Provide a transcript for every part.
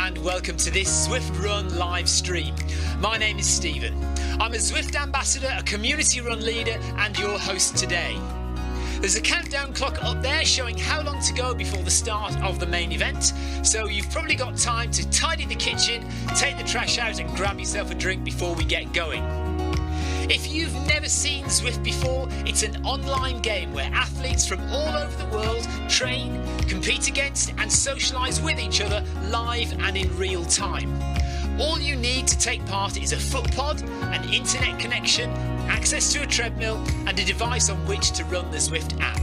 and welcome to this Zwift Run live stream. My name is Stephen. I'm a Zwift ambassador, a community run leader and your host today. There's a countdown clock up there showing how long to go before the start of the main event, so you've probably got time to tidy the kitchen, take the trash out and grab yourself a drink before we get going. If you've never seen Zwift before, it's an online game where athletes from all over the world train, compete against and socialise with each other live and in real time. All you need to take part is a foot pod, an internet connection, access to a treadmill and a device on which to run the Zwift app.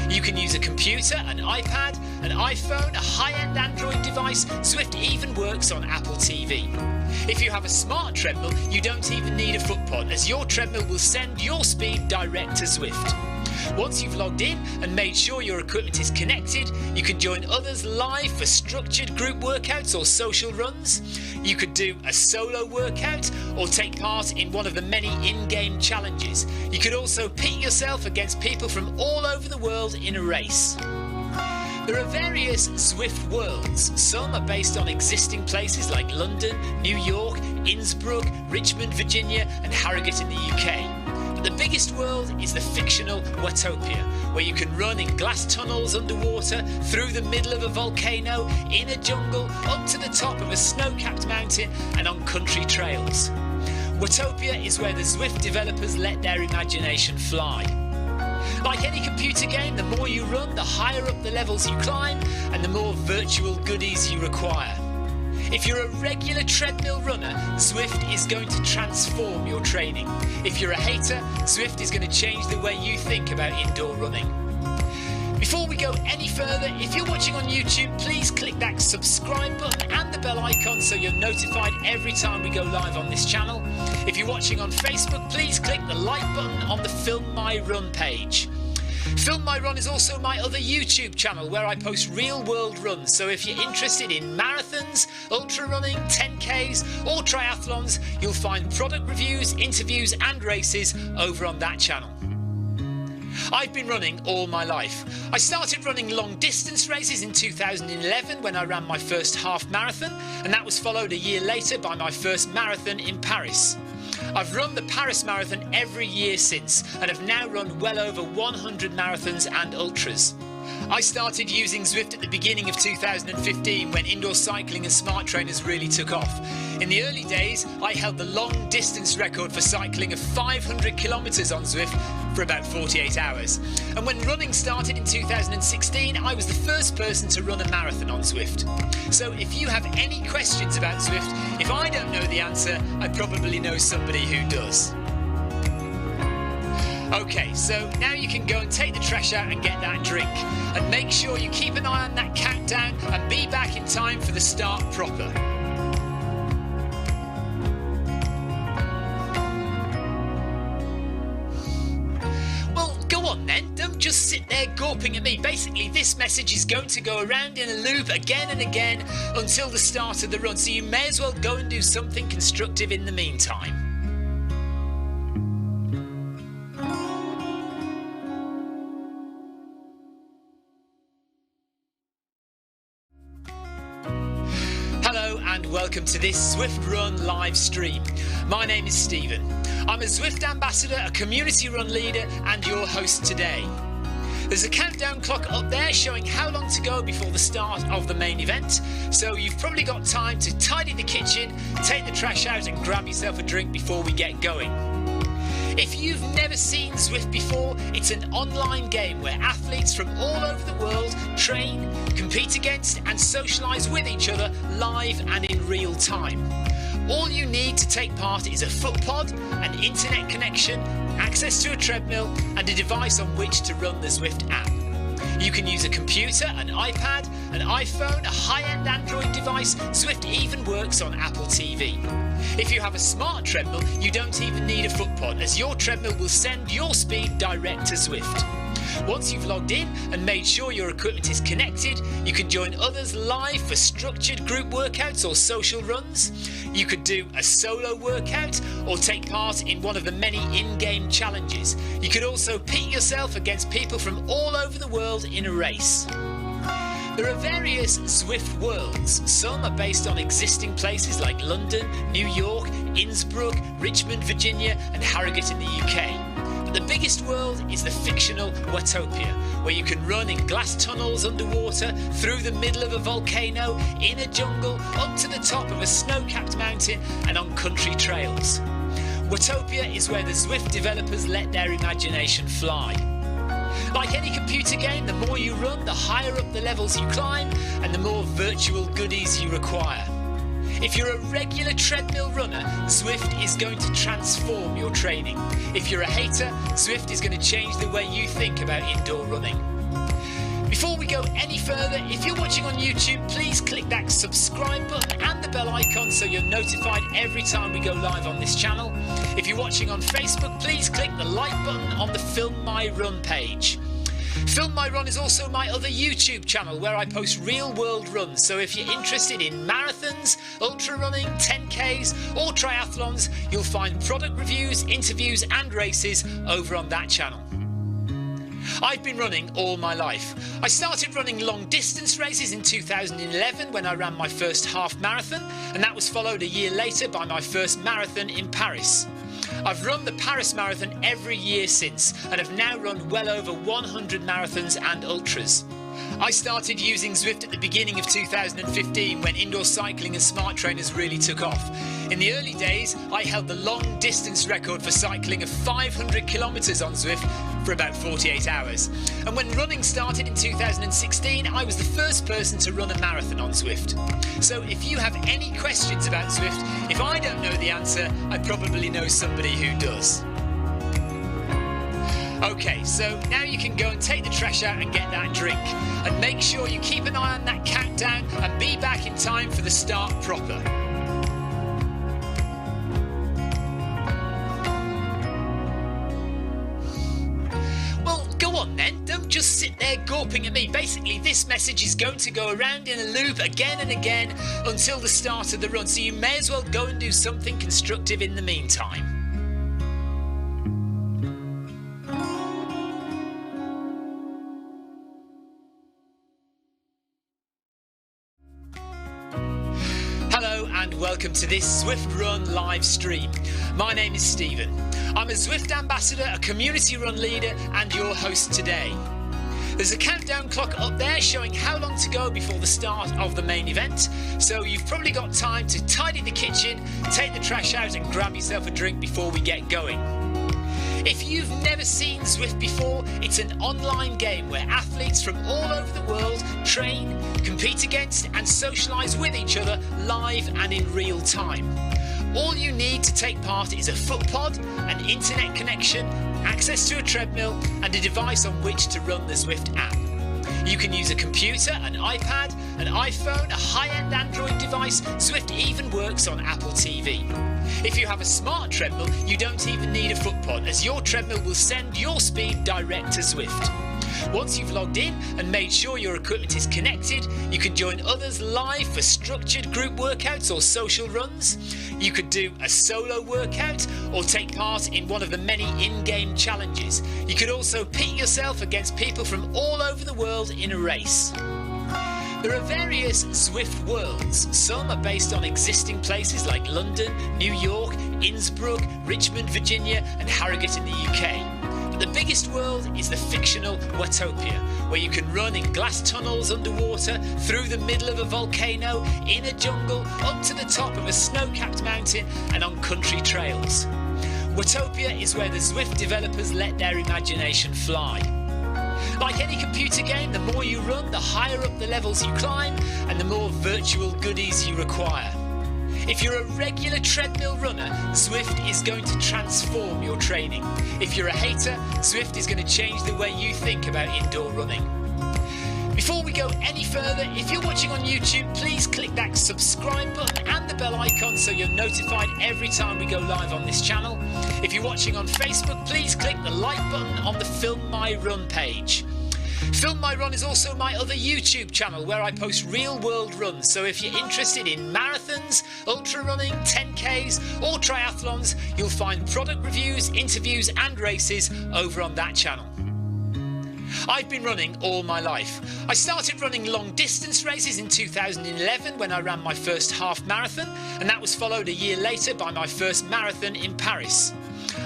You can use a computer, an iPad, an iPhone, a high-end Android device. Zwift even works on Apple TV. If you have a smart treadmill, you don't even need a foot pod, as your treadmill will send your speed direct to Zwift. Once you've logged in and made sure your equipment is connected, you can join others live for structured group workouts or social runs. You could do a solo workout or take part in one of the many in-game challenges. You could also pit yourself against people from all over the world in a race. There are various Zwift worlds. Some are based on existing places like London, New York, Innsbruck, Richmond, Virginia and Harrogate in the UK. But the biggest world is the fictional Watopia, where you can run in glass tunnels underwater, through the middle of a volcano, in a jungle, up to the top of a snow-capped mountain and on country trails. Watopia is where the Zwift developers let their imagination fly. Like any computer game, the more you run, the higher up the levels you climb and the more virtual goodies you require. If you're a regular treadmill runner, Zwift is going to transform your training. If you're a hater, Zwift is going to change the way you think about indoor running. Before we go any further, if you're watching on YouTube, please click that subscribe button and the bell icon so you're notified every time we go live on this channel. If you're watching on Facebook, please click the like button on the Film My Run page. Film My Run is also my other YouTube channel where I post real world runs, so if you're interested in marathons, ultra running, 10Ks or triathlons, you'll find product reviews, interviews and races over on that channel. I've been running all my life. I started running long distance races in 2011 when I ran my first half marathon, and that was followed a year later by my first marathon in Paris. I've run the Paris Marathon every year since and have now run well over 100 marathons and ultras. I started using Zwift at the beginning of 2015 when indoor cycling and smart trainers really took off. In the early days, I held the long distance record for cycling of 500 kilometres on Zwift for about 48 hours. And when running started in 2016, I was the first person to run a marathon on Zwift. So if you have any questions about Zwift, if I don't know the answer, I probably know somebody who does. Okay, so now you can go and take the trash out and get that drink. And make sure you keep an eye on that countdown and be back in time for the start proper. Well, go on then, don't just sit there gawping at me. Basically, this message is going to go around in a loop again and again until the start of the run, so you may as well go and do something constructive in the meantime. And welcome to this Zwift Run live stream. My name is Stephen. I'm a Zwift ambassador, a community run leader and your host today. There's a countdown clock up there showing how long to go before the start of the main event, so you've probably got time to tidy the kitchen, take the trash out and grab yourself a drink before we get going. If you've never seen Zwift before, it's an online game where athletes from all over the world train, compete against and socialise with each other live and in real time. All you need to take part is a foot pod, an internet connection, access to a treadmill and a device on which to run the Zwift app. You can use a computer, an iPad, an iPhone, a high-end Android device. Zwift even works on Apple TV. If you have a smart treadmill, you don't even need a foot pod, as your treadmill will send your speed direct to Zwift. Once you've logged in and made sure your equipment is connected, you can join others live for structured group workouts or social runs. You could do a solo workout or take part in one of the many in-game challenges. You could also pit yourself against people from all over the world in a race. There are various Zwift worlds. Some are based on existing places like London, New York, Innsbruck, Richmond, Virginia and Harrogate in the UK. But the biggest world is the fictional Watopia, where you can run in glass tunnels underwater, through the middle of a volcano, in a jungle, up to the top of a snow-capped mountain and on country trails. Watopia is where the Zwift developers let their imagination fly. Like any computer game, the more you run, the higher up the levels you climb and the more virtual goodies you require. If you're a regular treadmill runner, Zwift is going to transform your training. If you're a hater, Zwift is going to change the way you think about indoor running. Before we go any further, if you're watching on YouTube, please click that subscribe button and the bell icon so you're notified every time we go live on this channel. If you're watching on Facebook, please click the like button on the Film My Run page. Film My Run is also my other YouTube channel where I post real world runs, so if you're interested in marathons, ultra running, 10Ks or triathlons, you'll find product reviews, interviews and races over on that channel. I've been running all my life. I started running long distance races in 2011 when I ran my first half marathon, and that was followed a year later by my first marathon in Paris. I've run the Paris Marathon every year since and have now run well over 100 marathons and ultras. I started using Zwift at the beginning of 2015 when indoor cycling and smart trainers really took off. In the early days, I held the long distance record for cycling of 500 kilometres on Zwift for about 48 hours. And when running started in 2016, I was the first person to run a marathon on Zwift. So if you have any questions about Zwift, if I don't know the answer, I probably know somebody who does. Okay, so now you can go and take the trash out and get that drink. And make sure you keep an eye on that countdown and be back in time for the start proper. Well, go on then, don't just sit there gawping at me. Basically, this message is going to go around in a loop again and again until the start of the run, so you may as well go and do something constructive in the meantime. And welcome to this Zwift Run live stream. My name is Stephen. I'm a Zwift ambassador, a community run leader and your host today. There's a countdown clock up there showing how long to go before the start of the main event, so you've probably got time to tidy the kitchen, take the trash out and grab yourself a drink before we get going. If you've never seen Zwift before, it's an online game where athletes from all over the world train, compete against and socialise with each other live and in real time. All you need to take part is a foot pod, an internet connection, access to a treadmill and a device on which to run the Zwift app. You can use a computer, an iPad, an iPhone, a high-end Android device. Zwift even works on Apple TV. If you have a smart treadmill, you don't even need a foot pod, as your treadmill will send your speed direct to Zwift. Once you've logged in and made sure your equipment is connected, you can join others live for structured group workouts or social runs. You could do a solo workout or take part in one of the many in-game challenges. You could also pit yourself against people from all over the world in a race. There are various Zwift worlds. Some are based on existing places like London, New York, Innsbruck, Richmond, Virginia and Harrogate in the UK. But the biggest world is the fictional Watopia, where you can run in glass tunnels underwater, through the middle of a volcano, in a jungle, up to the top of a snow-capped mountain and on country trails. Watopia is where the Zwift developers let their imagination fly. Like any computer game, the more you run, the higher up the levels you climb and the more virtual goodies you require. If you're a regular treadmill runner, Zwift is going to transform your training. If you're a hater, Zwift is going to change the way you think about indoor running. Before we go any further, if you're watching on YouTube, please click that subscribe button and the bell icon so you're notified every time we go live on this channel. If you're watching on Facebook, please click the like button on the Film My Run page. Film My Run is also my other YouTube channel where I post real world runs, so if you're interested in marathons, ultra running, 10Ks or triathlons, you'll find product reviews, interviews and races over on that channel. I've been running all my life. I started running long distance races in 2011 when I ran my first half marathon, and that was followed a year later by my first marathon in Paris.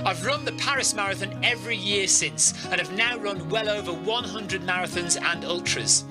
I've run the Paris Marathon every year since and have now run well over 100 marathons and ultras.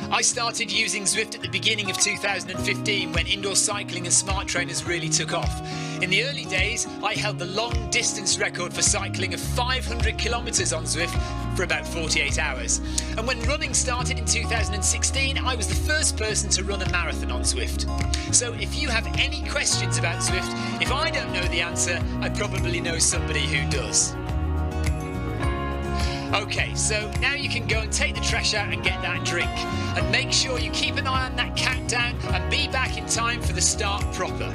I started using Zwift at the beginning of 2015 when indoor cycling and smart trainers really took off. In the early days, I held the long distance record for cycling of 500 kilometres on Zwift for about 48 hours. And when running started in 2016, I was the first person to run a marathon on Zwift. So if you have any questions about Zwift, if I don't know the answer, I probably know somebody who does. Okay, so now you can go and take the trash out and get that drink. And make sure you keep an eye on that countdown and be back in time for the start proper.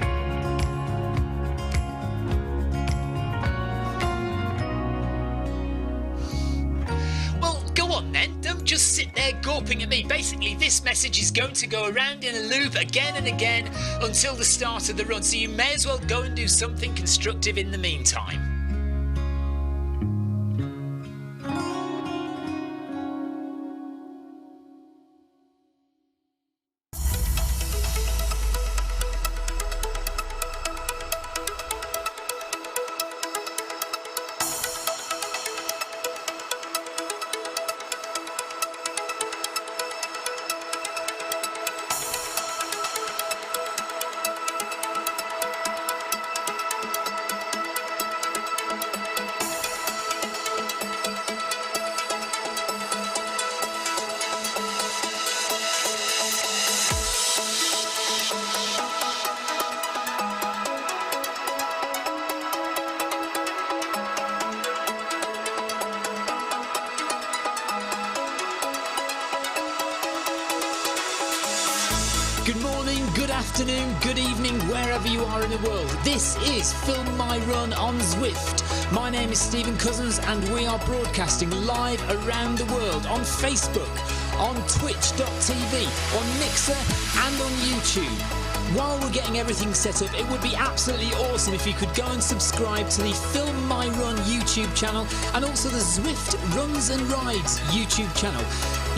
Well, go on then, don't just sit there gawping at me. Basically, this message is going to go around in a loop again and again until the start of the run, so you may as well go and do something constructive in the meantime. Good morning, good afternoon, good evening, wherever you are in the world. This is Film My Run on Zwift. My name is Stephen Cousins and we are broadcasting live around the world on Facebook, on twitch.tv, on Mixer and on YouTube. While we're getting everything set up, it would be absolutely awesome if you could go and subscribe to the Film My Run YouTube channel and also the Zwift Runs and Rides YouTube channel.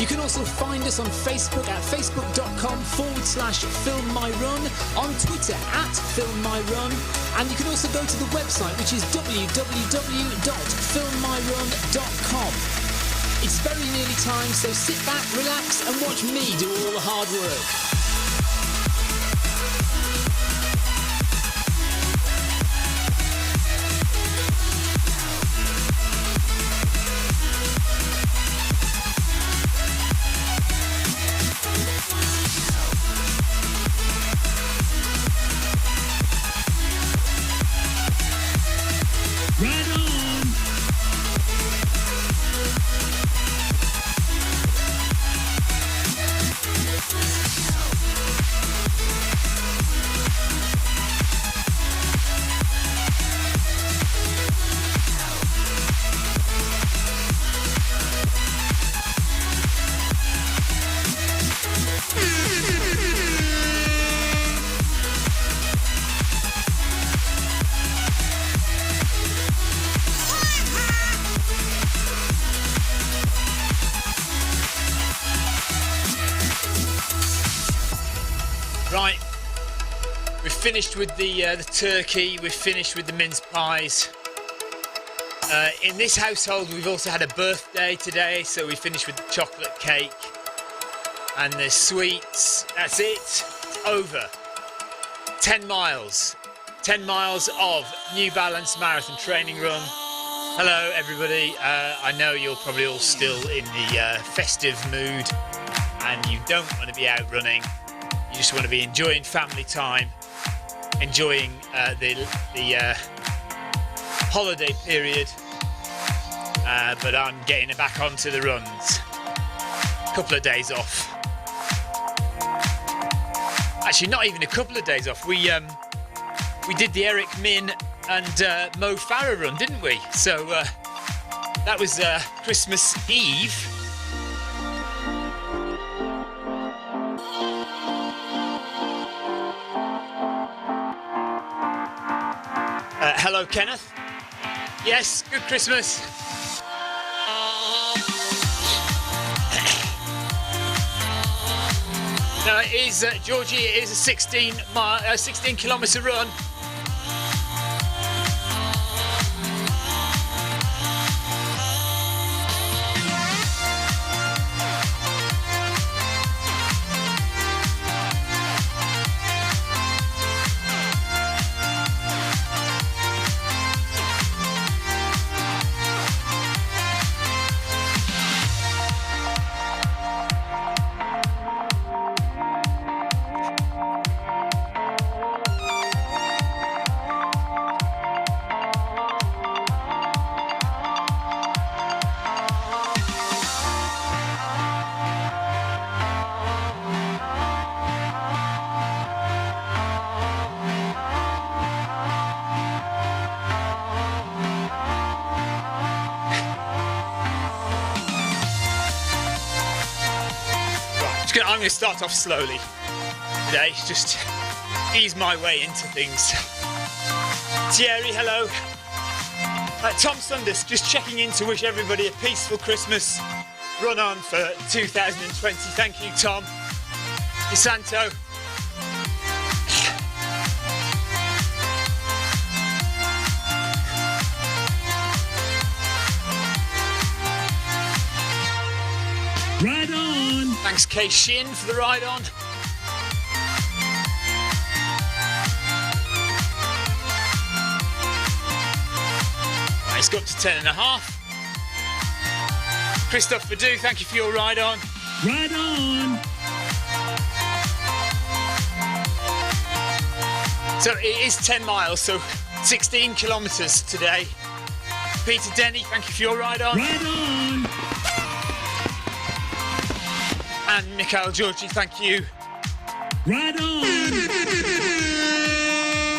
You can also find us on Facebook at facebook.com/filmmyrun, on Twitter at filmmyrun, and you can also go to the website, which is www.filmmyrun.com. It's very nearly time, so sit back, relax and watch me do all the hard work. Right, we've finished with the turkey, we've finished with the mince pies. In this household we've also had a birthday today, so we finished with the chocolate cake and the sweets. That's it, it's over. 10 miles. 10 miles of New Balance marathon training run. Hello everybody, I know you're probably all still in the festive mood and you don't want to be out running. You just want to be enjoying family time, enjoying the holiday period, but I'm getting back onto the runs. A couple of days off. Actually, not even a couple of days off. We did the Eric Min and Mo Farah run, didn't we? So that was Christmas Eve. Hello, Kenneth. Yes, good Christmas. It is, Georgie, it is a 16 kilometre run. I'm going to start off slowly today, just ease my way into things. Thierry, hello. Tom Sunders, just checking in to wish everybody a peaceful Christmas. Run on for 2020. Thank you, Tom. DeSanto. Ride on! Thanks, Kay Shin, for the ride on. Right, it's got to 10.5. Christophe Badu, thank you for your ride on. Ride on! So it is 10 miles, so 16 kilometres today. Peter Denny, thank you for your ride on. Ride on! And Mikhail Georgi, thank you. Ride on!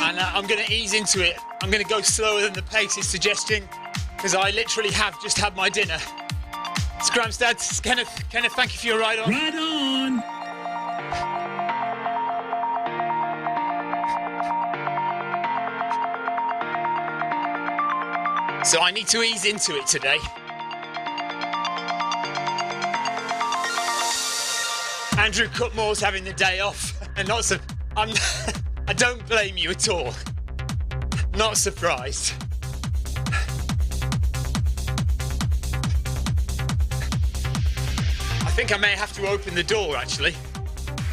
And I'm going to ease into it. I'm going to go slower than the pace is suggesting, because I literally have just had my dinner. Scramstad, Kenneth, thank you for your ride on. Ride on! So I need to ease into it today. Andrew Cutmore's having the day off, and I don't blame you at all. Not surprised. I think I may have to open the door, actually.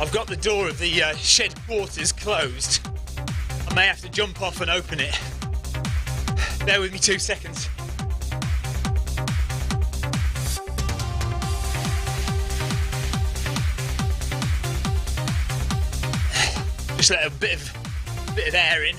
I've got the door of the shed quarters closed. I may have to jump off and open it. Bear with me 2 seconds. Just let a bit of air in.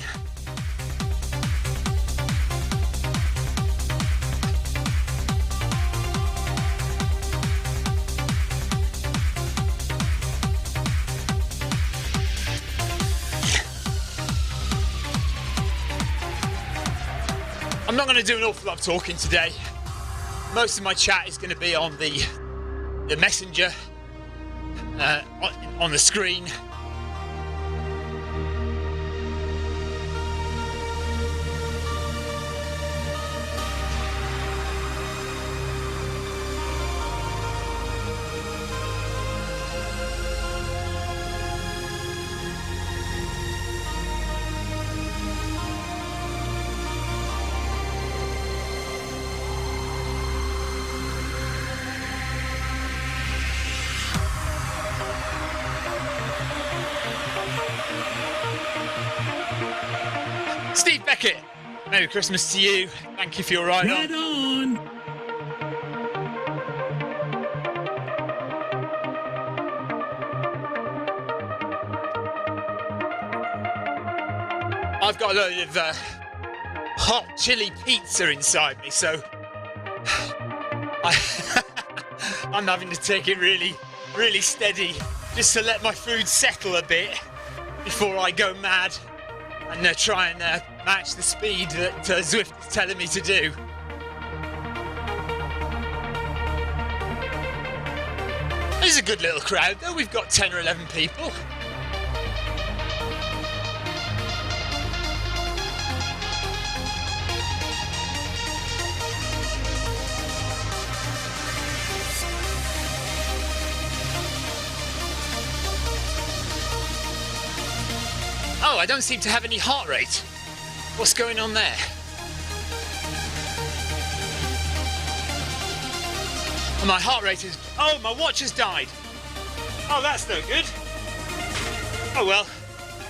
I'm not going to do an awful lot of talking today. Most of my chat is going to be on the messenger, on the screen. Steve Beckett, Merry Christmas to you. Thank you for your ride Ride on! I've got a load of hot chili pizza inside me, so I'm having to take it really, really steady just to let my food settle a bit before I go mad and try and match the speed that Zwift is telling me to do. This is a good little crowd though, we've got 10 or 11 people. Oh, I don't seem to have any heart rate. What's going on there? Oh, my heart rate is... Oh, my watch has died. Oh, that's no good. Oh well,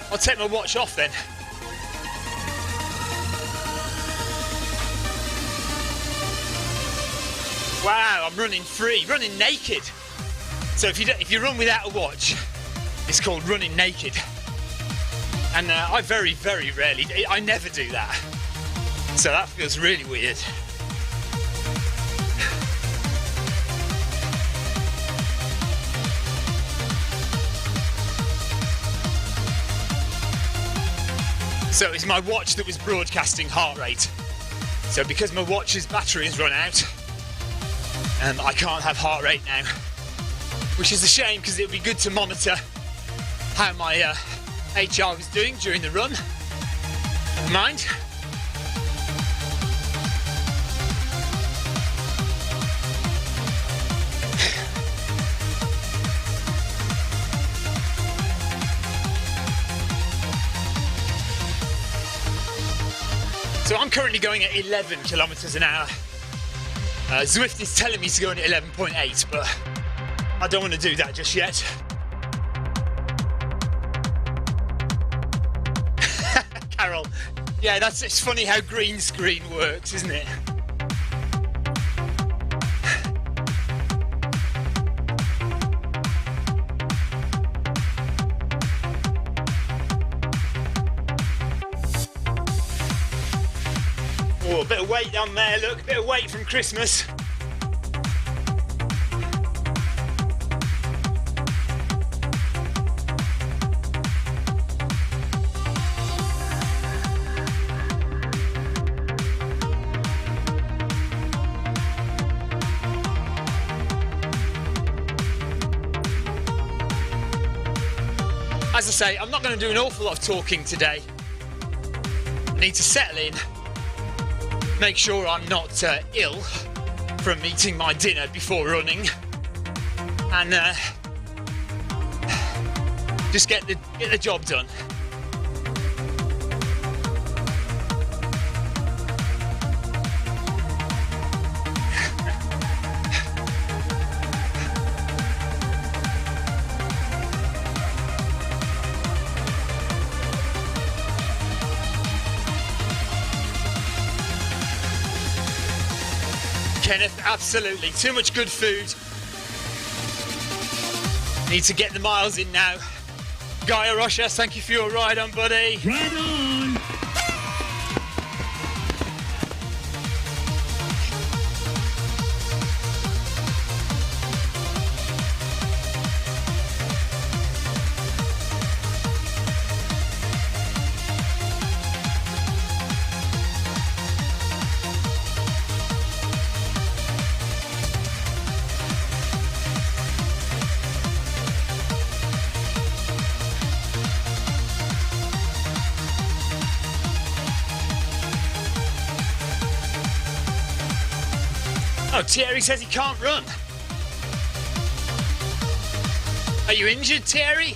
I'll take my watch off then. Wow, I'm running free, running naked. So if you run without a watch, it's called running naked. And I very, very rarely, I never do that. So that feels really weird. So it's my watch that was broadcasting heart rate. So because my watch's battery has run out, I can't have heart rate now. Which is a shame, because it would be good to monitor how my HR was doing during the run. Never mind. So I'm currently going at 11 kilometers an hour. Zwift is telling me to go in at 11.8, but I don't want to do that just yet. Carol, yeah, it's funny how green screen works, isn't it? Oh, a bit of weight down there, look, a bit of weight from Christmas. As I say, I'm not going to do an awful lot of talking today. I need to settle in. Make sure I'm not ill from eating my dinner before running, and just get the job done. Kenneth, absolutely. Too much good food. Need to get the miles in now. Gaia Rochas, thank you for your ride on, buddy. Right on. Oh, Thierry says he can't run. Are you injured, Thierry?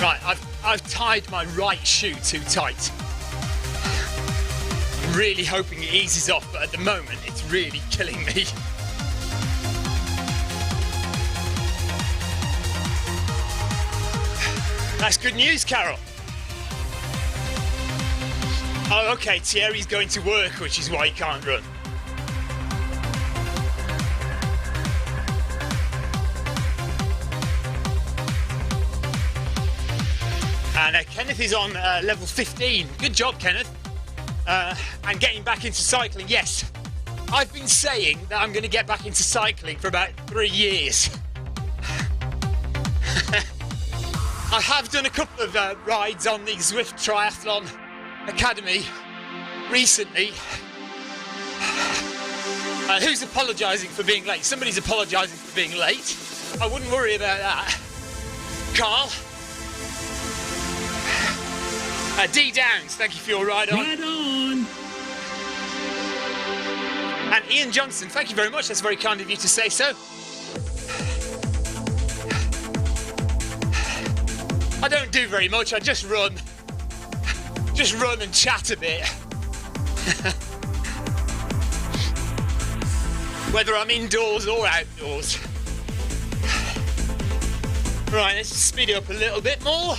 Right, I've tied my right shoe too tight. I'm really hoping it eases off, but at the moment it's really killing me. That's good news, Carol. Oh, okay, Thierry's going to work, which is why he can't run. And Kenneth Kenneth is on level 15. Good job, Kenneth. And getting back into cycling, yes. I've been saying that I'm going to get back into cycling for about 3 years. I have done a couple of rides on the Zwift Triathlon Academy recently. Who's apologising for being late? Somebody's apologising for being late. I wouldn't worry about that. Carl. D Downs, thank you for your ride on. Right on. And Ian Johnson, thank you very much. That's very kind of you to say so. I don't do very much. I just run. Just run and chat a bit. Whether I'm indoors or outdoors. Right, let's speed it up a little bit more.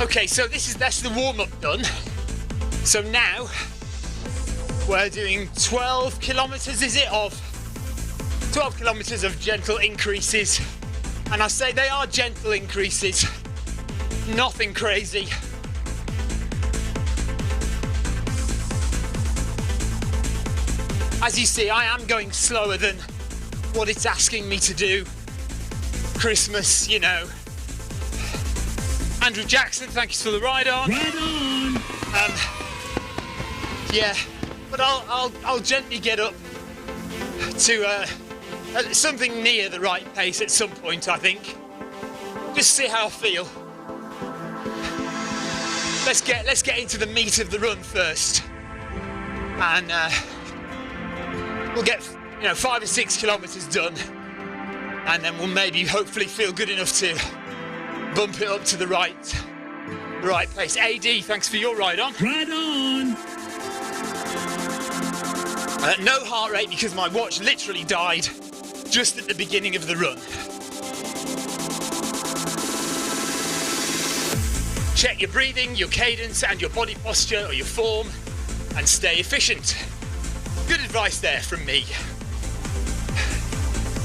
Okay, so that's the warm-up done. So now we're doing 12 kilometers, is it, of 12 kilometers of gentle increases. And I say they are gentle increases, nothing crazy. As you see, I am going slower than what it's asking me to do. Christmas, you know. Andrew Jackson, thank you for the ride on. Right on. Yeah, but I'll gently get up to something near the right pace at some point, I think. Just see how I feel. Let's get into the meat of the run first, and we'll get 5 or 6 kilometers done, and then we'll maybe hopefully feel good enough to bump it up to the right pace. AD, thanks for your ride on. Right on. No heart rate because my watch literally died just at the beginning of the run. Check your breathing, your cadence, and your body posture or your form, and stay efficient. Good advice there from me.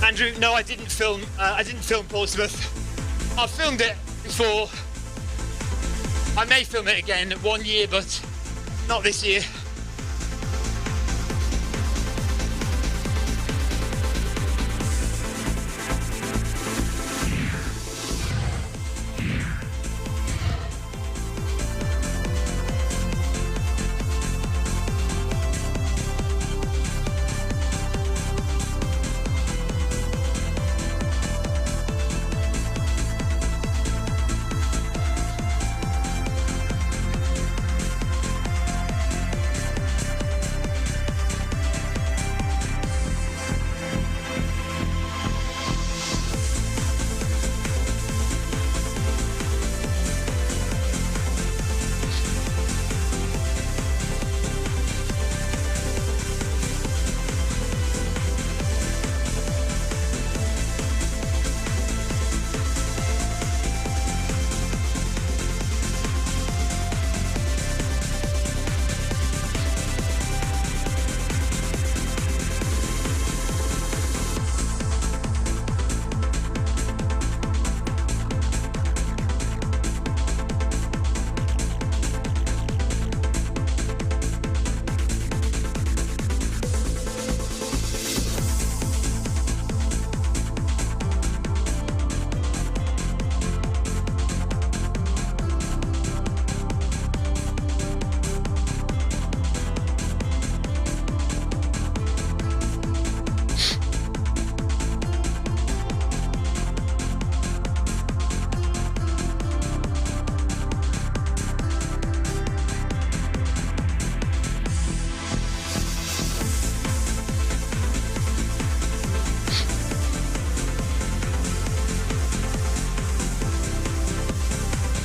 Andrew, no, I didn't film Portsmouth. I've filmed it before. I may film it again 1 year, but not this year.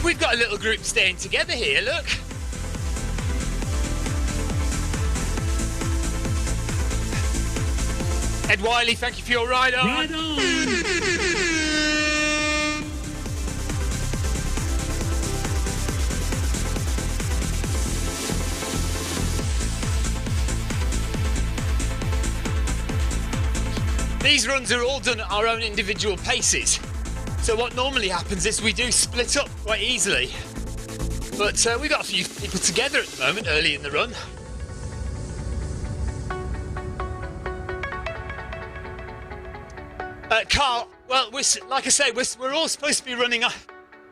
We've got a little group staying together here, look. Ed Wiley, thank you for your ride on. Right on. These runs are all done at our own individual paces. So what normally happens is we do split up quite easily. But we've got a few people together at the moment, early in the run. Carl, well, like I say, we're all supposed to be running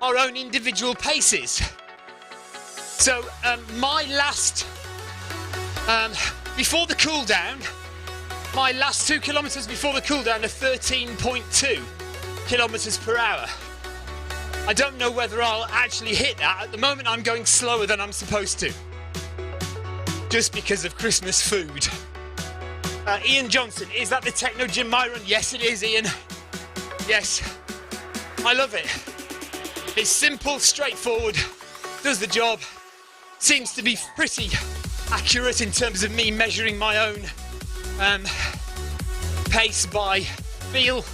our own individual paces. So my last, before the cool down, my last 2 kilometres before the cool down are 13.2 kilometres per hour. I don't know whether I'll actually hit that. At the moment I'm going slower than I'm supposed to, just because of Christmas food. Ian Johnson, is that the Techno Gym My Run? Yes it is, Ian. Yes, I love it. It's simple, straightforward, does the job, seems to be pretty accurate in terms of me measuring my own pace by feel,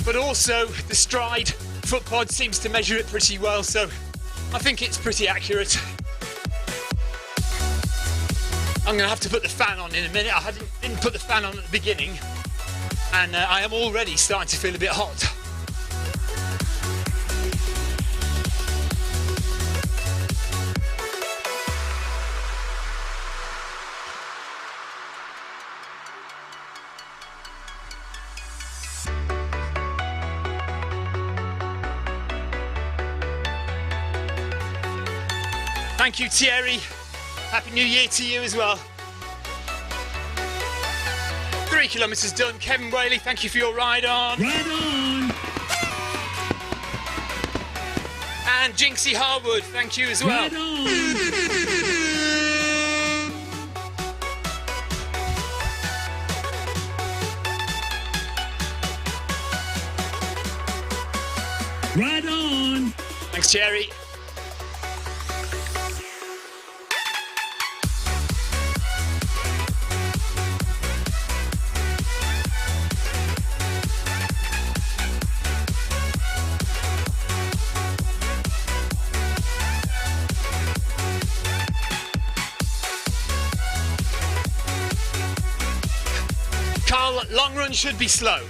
but also the stride foot pod seems to measure it pretty well, so I think it's pretty accurate. I'm going to have to put the fan on in a minute. I didn't put the fan on at the beginning, and I am already starting to feel a bit hot. Thank you, Thierry. Happy New Year to you as well. 3 kilometres done. Kevin Whaley, thank you for your ride on. Right on. And Jinxie Harwood, thank you as well. Right on. Right on. Thanks, Thierry. Long run should be slow.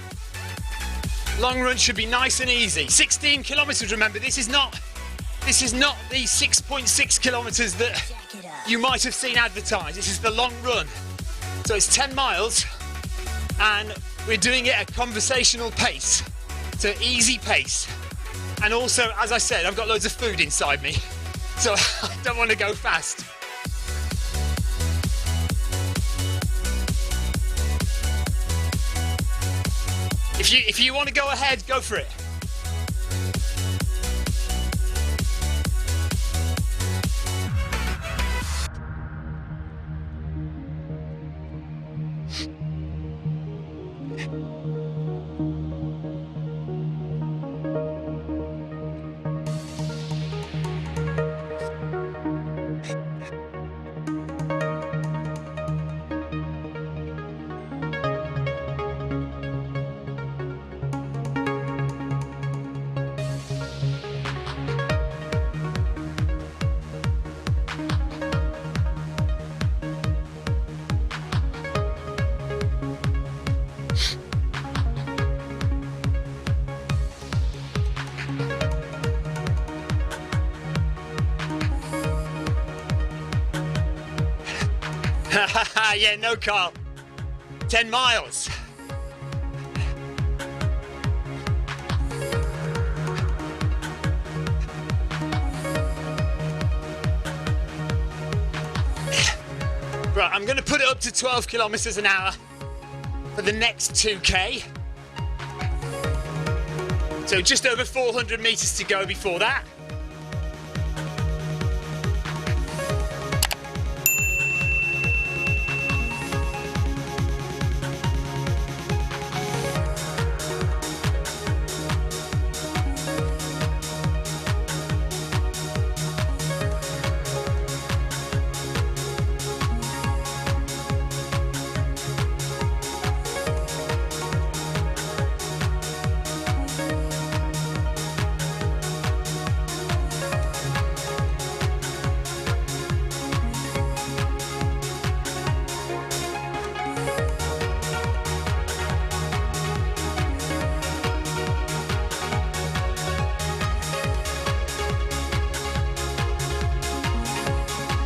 Long run should be nice and easy. 16 kilometres, remember, this is not the 6.6 kilometres that you might have seen advertised. This is the long run. So it's 10 miles and we're doing it at conversational pace. So easy pace. And also, as I said, I've got loads of food inside me, so I don't want to go fast. If you want to go ahead, go for it. Yeah, no, Carl. 10 miles. Right, I'm going to put it up to 12 kilometres an hour for the next 2K. So just over 400 metres to go before that.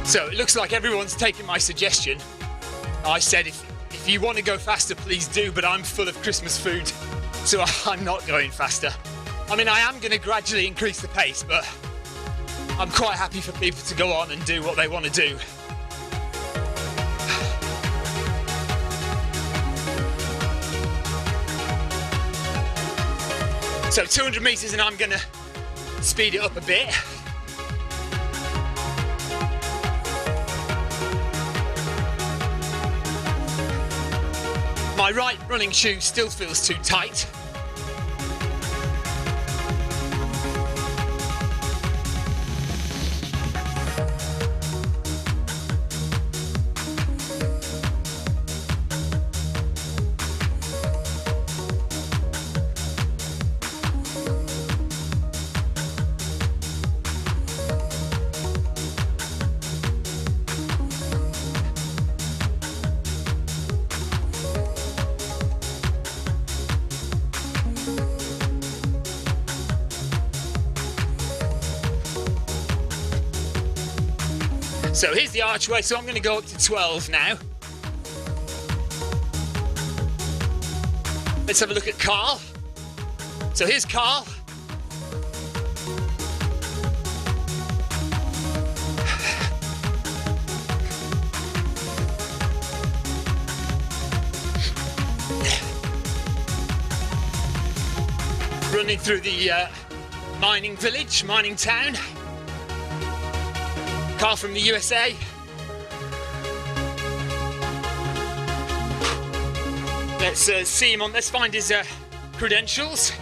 So it looks like everyone's taken my suggestion. I said if you want to go faster, please do, but I'm full of Christmas food, so I'm not going faster. I mean, I am going to gradually increase the pace, but I'm quite happy for people to go on and do what they want to do. So 200 meters and I'm going to speed it up a bit. My right running shoe still feels too tight. So here's the archway, so I'm going to go up to 12 now. Let's have a look at Carl. So here's Carl. Running through the mining village, mining town. Carl from the USA. Let's see him on. Let's find his credentials.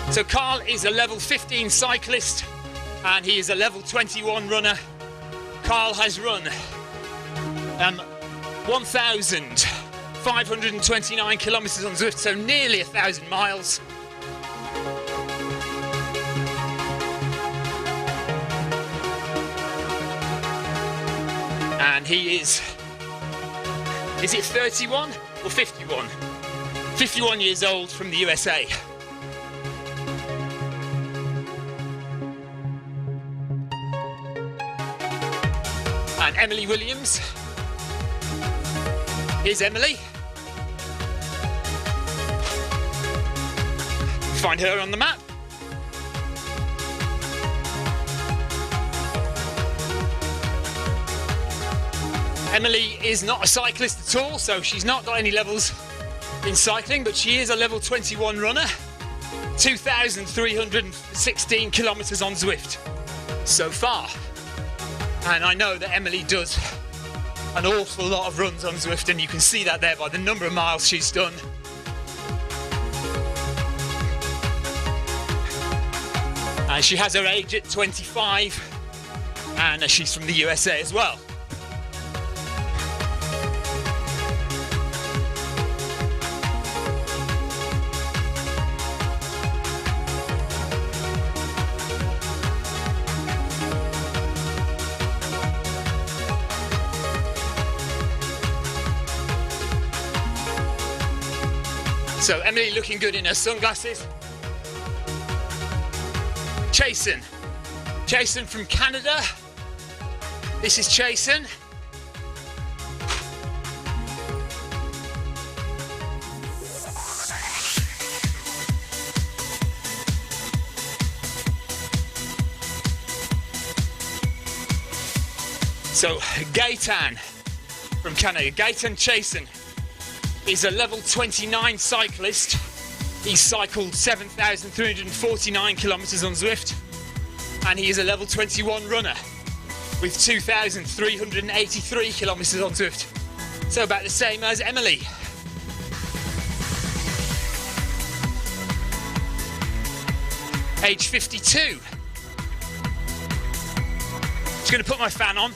So Carl is a level 15 cyclist and he is a level 21 runner. Carl has run 1,529 kilometers on Zwift, so nearly 1,000 miles. And he is it 31 or 51? 51 years old from the USA. And Emily Williams. Here's Emily. Find her on the map. Emily is not a cyclist at all, so she's not got any levels in cycling, but she is a level 21 runner. 2,316 kilometers on Zwift so far. And I know that Emily does an awful lot of runs on Zwift, and you can see that there by the number of miles she's done. And she has her age at 25, and she's from the USA as well. So Emily looking good in her sunglasses. Jason from Canada. This is Jason. So Gaetan from Canada, Gaetan Chasen is a level 29 cyclist. He cycled 7,349 kilometers on Zwift, and he is a level 21 runner with 2,383 kilometers on Zwift. So about the same as Emily. Age 52. Just going to put my fan on.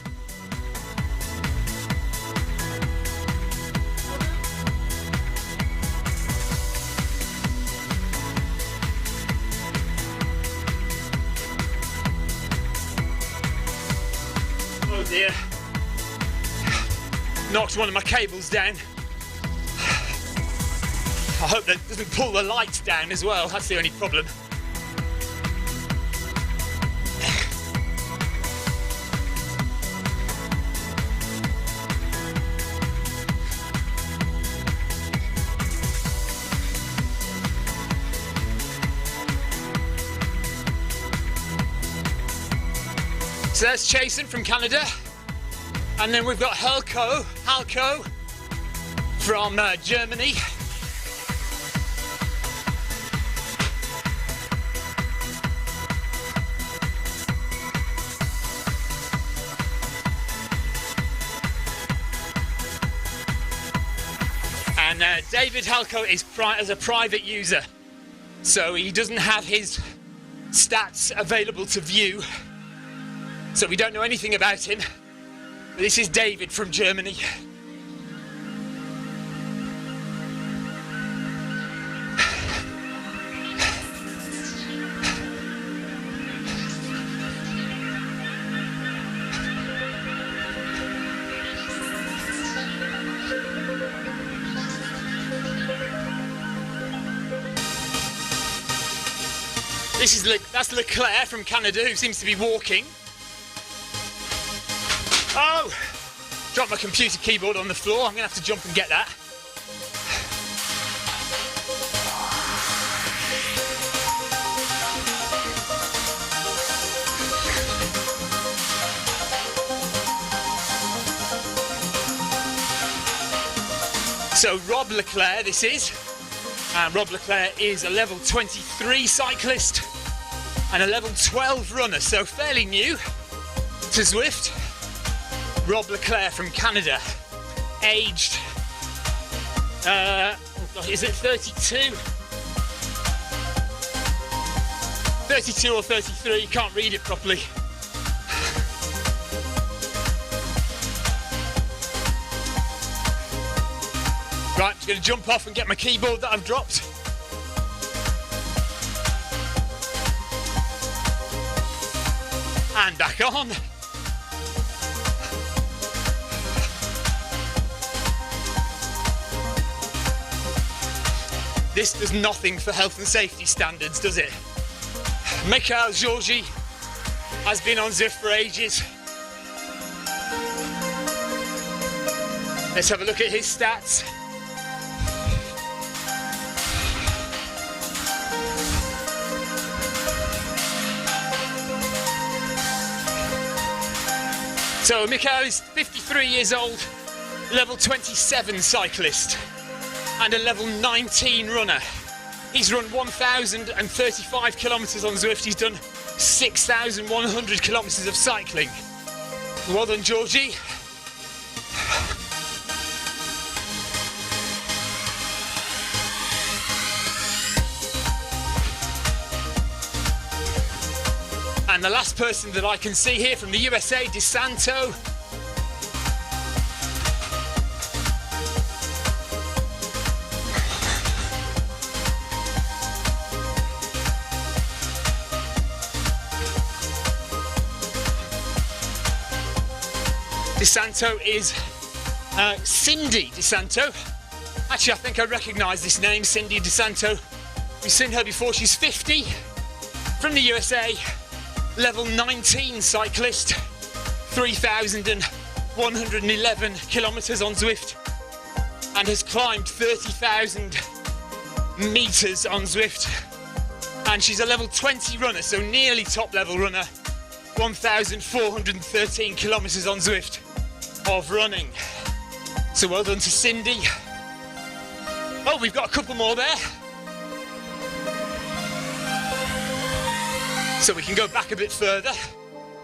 Oh dear. Knocked one of my cables down. I hope that doesn't pull the lights down as well, that's the only problem. So that's Jason from Canada, and then we've got Halko from Germany. And David Halko is as a private user, so he doesn't have his stats available to view. So we don't know anything about him. But this is David from Germany. That's Leclerc from Canada, who seems to be walking. Oh! Dropped my computer keyboard on the floor. I'm going to have to jump and get that. So Rob Leclerc, this is. Rob Leclerc is a level 23 cyclist and a level 12 runner, so fairly new to Zwift. Rob Leclerc from Canada, aged, is it 32? 32 or 33, can't read it properly. Right, I'm just going to jump off and get my keyboard that I've dropped. And back on. This does nothing for health and safety standards, does it? Mikhail Georgi has been on Zwift for ages. Let's have a look at his stats. So Mikhail is 53 years old, level 27 cyclist and a level 19 runner. He's run 1,035 kilometres on Zwift. He's done 6,100 kilometres of cycling. Well done, Georgie. And the last person that I can see here from the USA, DeSanto. DeSanto is Cindy DeSanto. Actually, I think I recognise this name, Cindy DeSanto. We've seen her before. She's 50, from the USA. Level 19 cyclist, 3,111 kilometres on Zwift, and has climbed 30,000 metres on Zwift. And she's a level 20 runner, so nearly top level runner, 1,413 kilometres on Zwift of running. So well done to Cindy. Oh, we've got a couple more there. So we can go back a bit further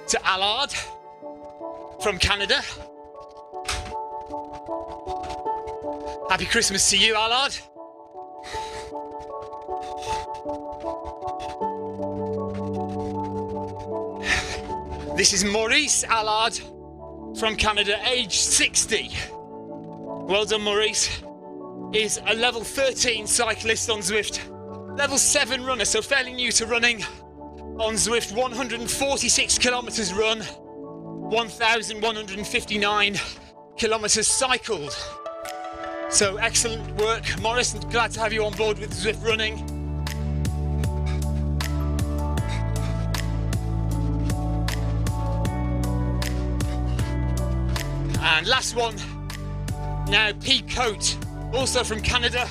to Allard from Canada. Happy Christmas to you, Allard. This is Maurice Allard from Canada, age 60. Well done, Maurice. Is a level 13 cyclist on Zwift. Level 7 runner, so fairly new to running. On Zwift, 146 kilometres run, 1,159 kilometres cycled. So excellent work, Morris, and glad to have you on board with Zwift running. And last one, now Pete Coate, also from Canada.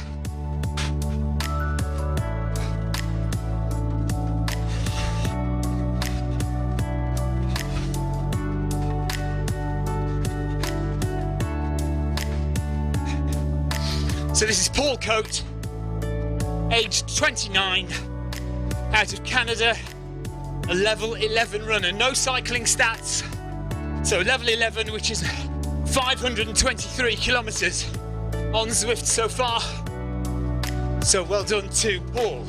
So this is Paul Coate, aged 29, out of Canada, a level 11 runner, no cycling stats. So level 11, which is 523 kilometers on Zwift so far. So well done to Paul.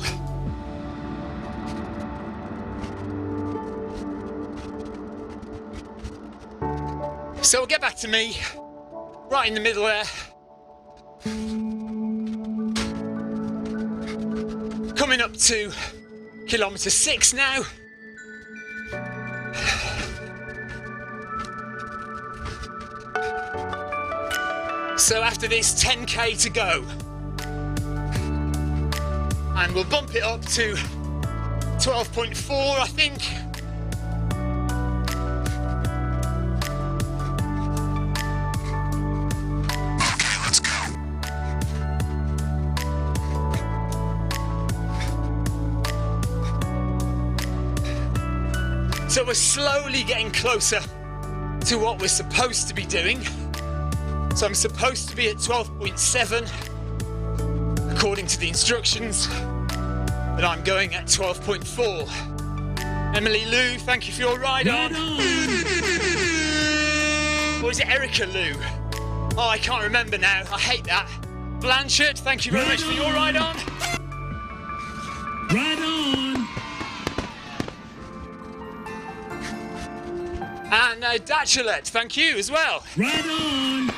So we'll get back to me, right in the middle there. Coming up to kilometre 6 now. So after this, 10k to go. And we'll bump it up to 12.4, I think. So we're slowly getting closer to what we're supposed to be doing. So I'm supposed to be at 12.7 according to the instructions, but I'm going at 12.4. Emily Lou, thank you for your ride on. Or is it Erica Lou? Oh, I can't remember now. I hate that. Blanchard, thank you very much for your ride on. Right on. And Dachelet, thank you as well. Right on.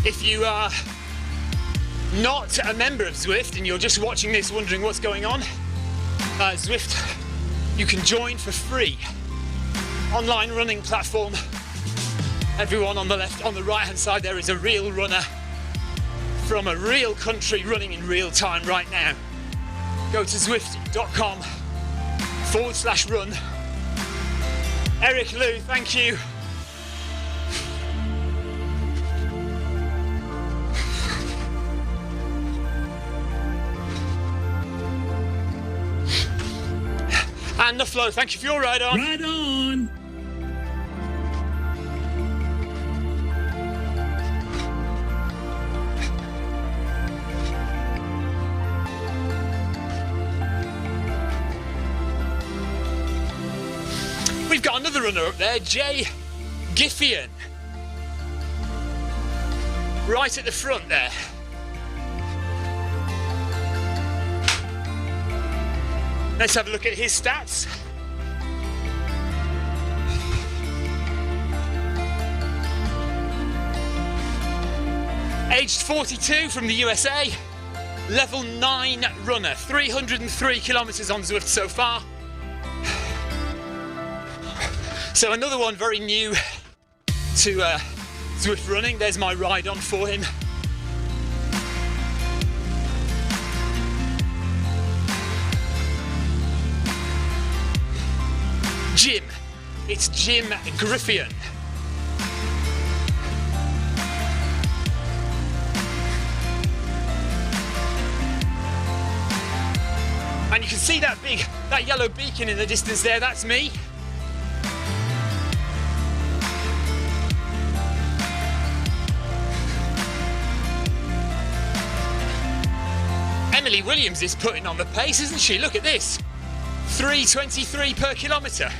If you are not a member of Zwift and you're just watching this wondering what's going on, Zwift, you can join for free. Online running platform. Everyone on the left, on the right hand side there is a real runner from a real country running in real time right now. Go to zwift.com/run. Eric Lou, thank you. And the flow, thank you for your ride on. Right on. We've got another runner up there, Jay Giffian. Right at the front there. Let's have a look at his stats. Aged 42 from the USA, level 9 runner, 303 kilometers on Zwift so far. So another one very new to Zwift running. There's my ride on for him. Jim, it's Jim Griffian. And you can see that yellow beacon in the distance there, that's me. Emily Williams is putting on the pace, isn't she? Look at this. 3:23 per kilometre.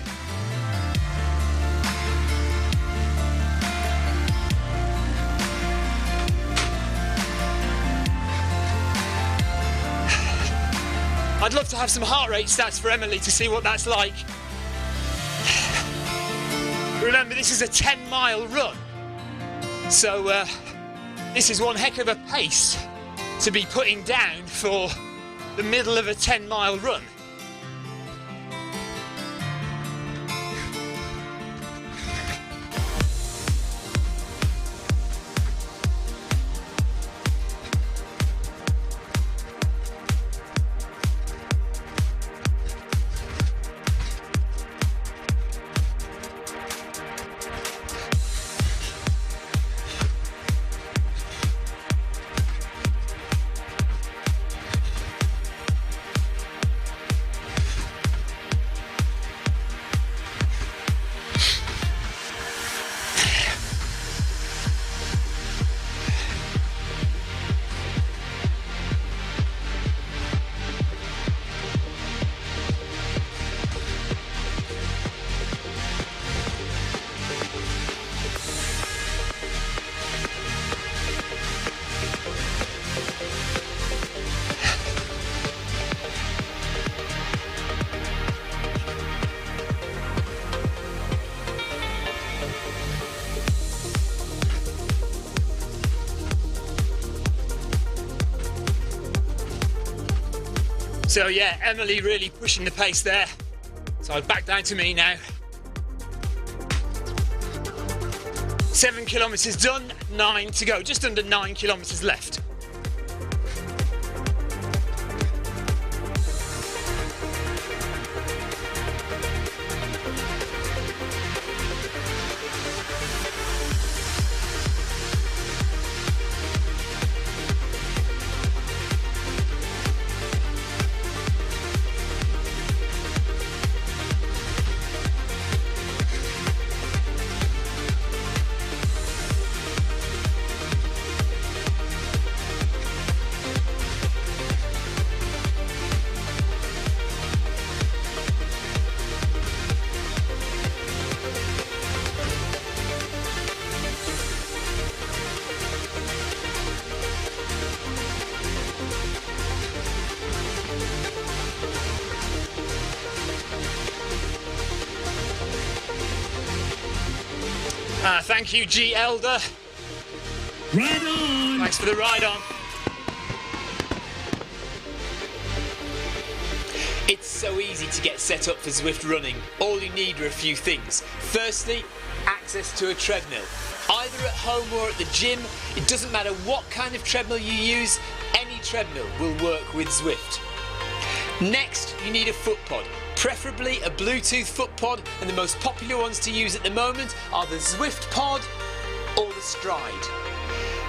I'd love to have some heart rate stats for Emily to see what that's like. Remember, this is a 10-mile run, so this is one heck of a pace to be putting down for the middle of a 10-mile run. So yeah, Emily really pushing the pace there. So back down to me now. 7 kilometres done, 9 to go, just under 9 kilometres left. Thank you, G Elder. Ride on! Thanks for the ride on. It's so easy to get set up for Zwift running. All you need are a few things. Firstly, access to a treadmill. Either at home or at the gym, it doesn't matter what kind of treadmill you use, any treadmill will work with Zwift. Next, you need a foot pod. Preferably a Bluetooth foot pod, and the most popular ones to use at the moment are the Zwift Pod or the Stride.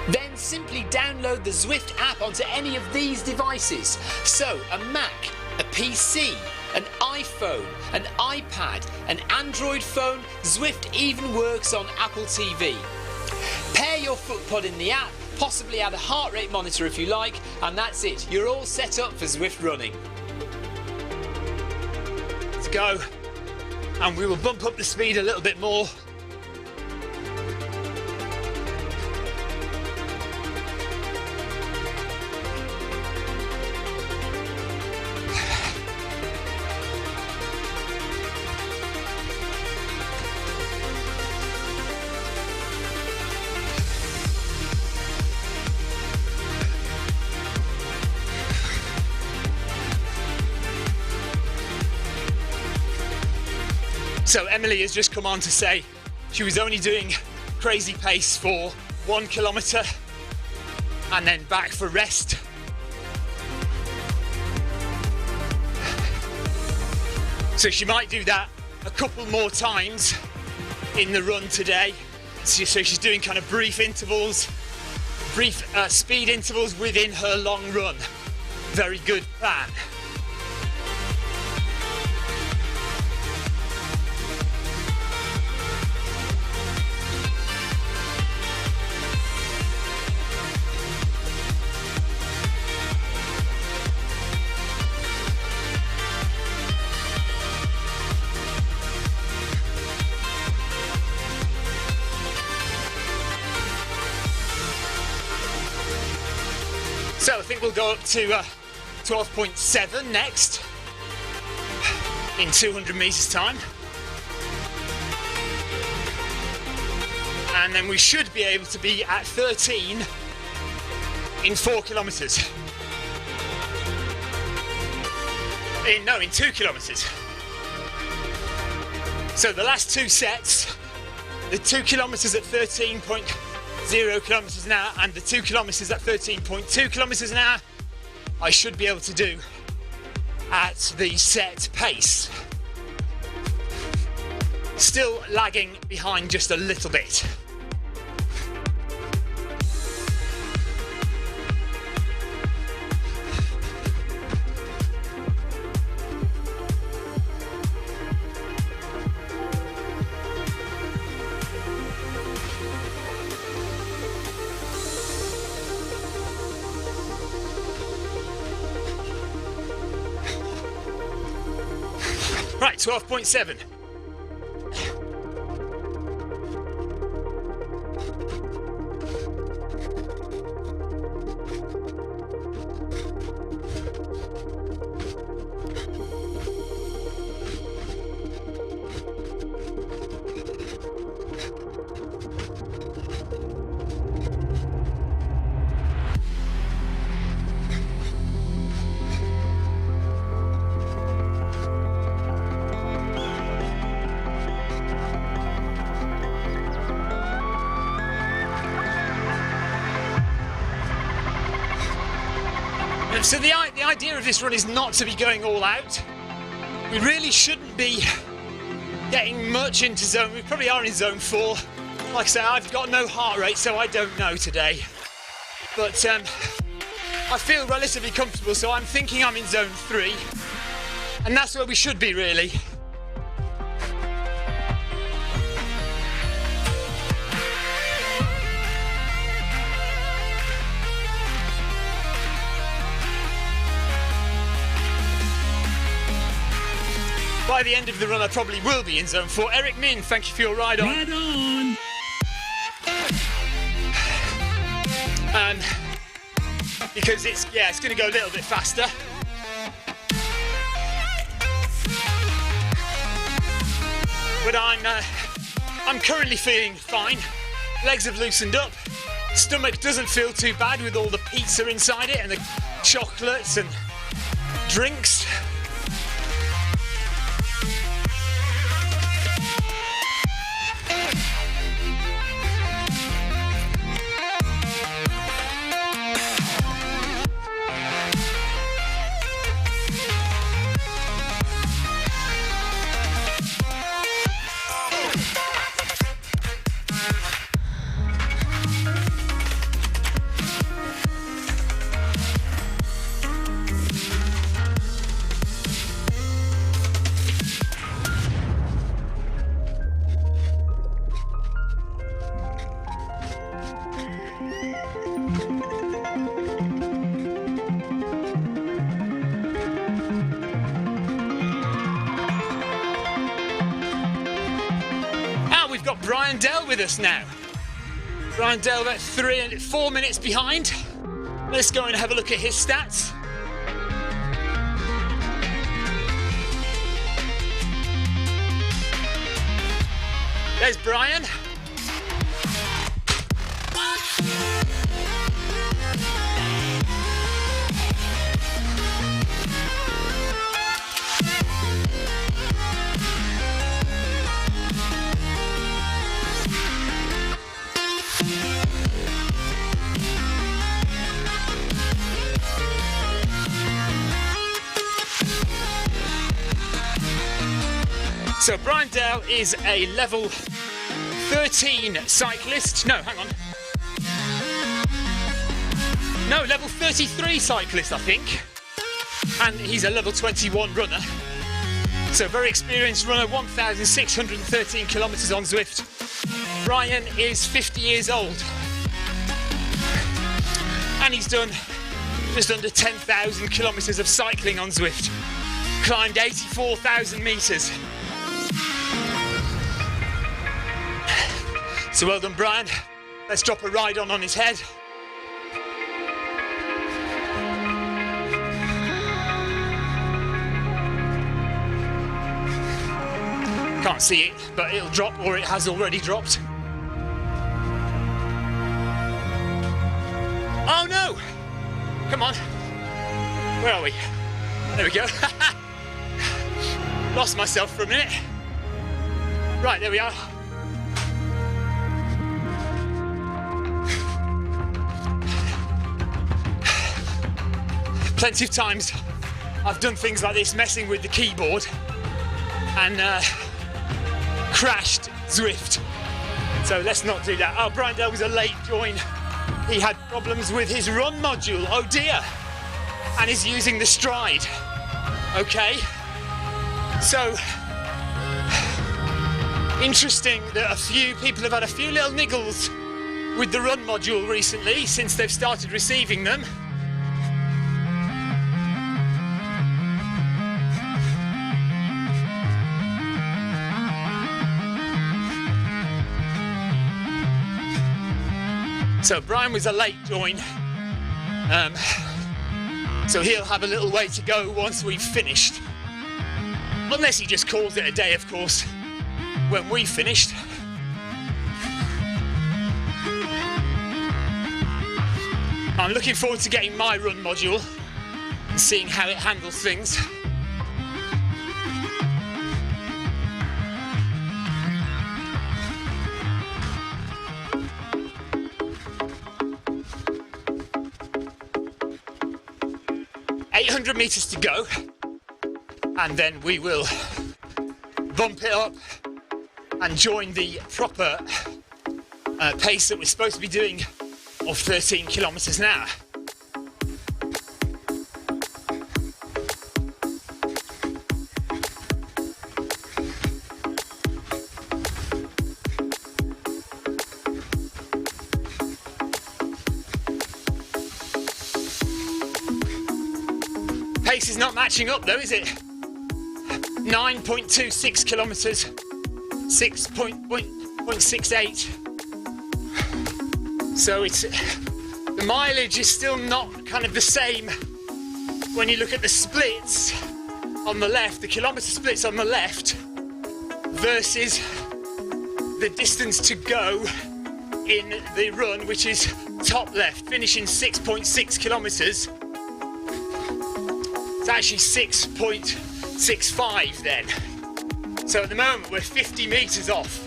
Then simply download the Zwift app onto any of these devices. So a Mac, a PC, an iPhone, an iPad, an Android phone, Zwift even works on Apple TV. Pair your foot pod in the app, possibly add a heart rate monitor if you like, and that's it. You're all set up for Zwift running. Go, and we will bump up the speed a little bit more. So Emily has just come on to say she was only doing crazy pace for 1 kilometre and then back for rest. So she might do that a couple more times in the run today. So she's doing kind of brief intervals, brief speed intervals within her long run. Very good plan. So I think we'll go up to 12.7 next in 200 meters time. And then we should be able to be at 13 in 4 kilometers. In 2 kilometers. So the last two sets, the 2 kilometers at 13.0 kilometers an hour and the 2 kilometers at 13.2 kilometers an hour, I should be able to do at the set pace. Still lagging behind just a little bit. Right, 12.7. So the idea of this run is not to be going all out. We really shouldn't be getting much into zone. We probably are in zone 4. Like I say, I've got no heart rate, so I don't know today. But I feel relatively comfortable, so I'm thinking I'm in zone 3. And that's where we should be, really. By the end of the run, I probably will be in zone 4. Eric Min, thank you for your ride on. Ride on! Because it's going to go a little bit faster. But I'm currently feeling fine. Legs have loosened up. Stomach doesn't feel too bad with all the pizza inside it and the chocolates and drinks. We've got Brian Dell with us now. Brian Dell about 4 minutes behind. Let's go and have a look at his stats. There's Brian. So Brian Dell is a level 13 cyclist. No, hang on. No, level 33 cyclist, I think. And he's a level 21 runner. So very experienced runner, 1,613 kilometers on Zwift. Brian is 50 years old. And he's done just under 10,000 kilometers of cycling on Zwift. Climbed 84,000 meters. So well done, Brian. Let's drop a ride on his head. Can't see it, but it'll drop, or it has already dropped. Oh no! Come on. Where are we? There we go. Lost myself for a minute. Right, there we are. Plenty of times I've done things like this, messing with the keyboard, and crashed Zwift. So let's not do that. Oh, Brian Dale was a late join. He had problems with his run module. Oh dear. And he's using the stride. Okay. So, interesting that a few people have had a few little niggles with the run module recently since they've started receiving them. So Brian was a late join, so he'll have a little way to go once we've finished. Unless he just calls it a day, of course, when we've finished. I'm looking forward to getting my run module and seeing how it handles things. Meters to go, and then we will bump it up and join the proper pace that we're supposed to be doing of 13 kilometers an hour. Pace is not matching up though, is it? 9.26 kilometres, 6.68. So it's the mileage is still not kind of the same when you look at the splits on the left, the kilometre splits on the left versus the distance to go in the run, which is top left, finishing 6.6 kilometres. It's actually 6.65 then. So at the moment we're 50 metres off.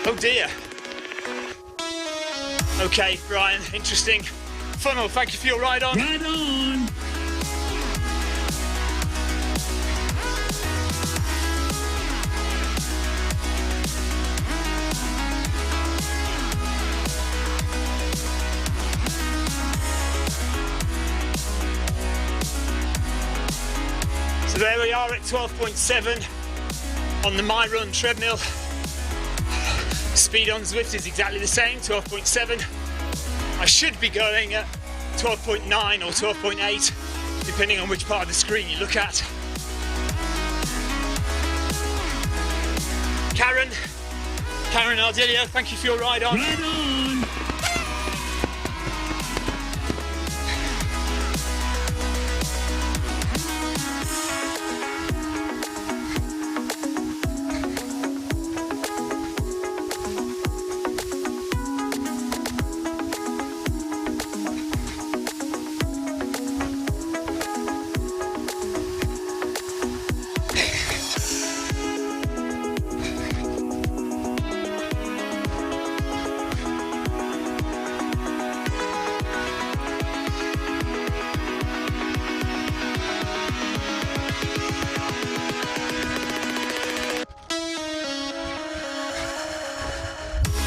Oh dear. Okay, Brian, interesting. Funnel, thank you for your ride on. Right on. So there we are at 12.7 on the My Run treadmill. Speed on Zwift is exactly the same, 12.7. I should be going at 12.9 or 12.8, depending on which part of the screen you look at. Karen Ardilio, thank you for your ride on. Right on.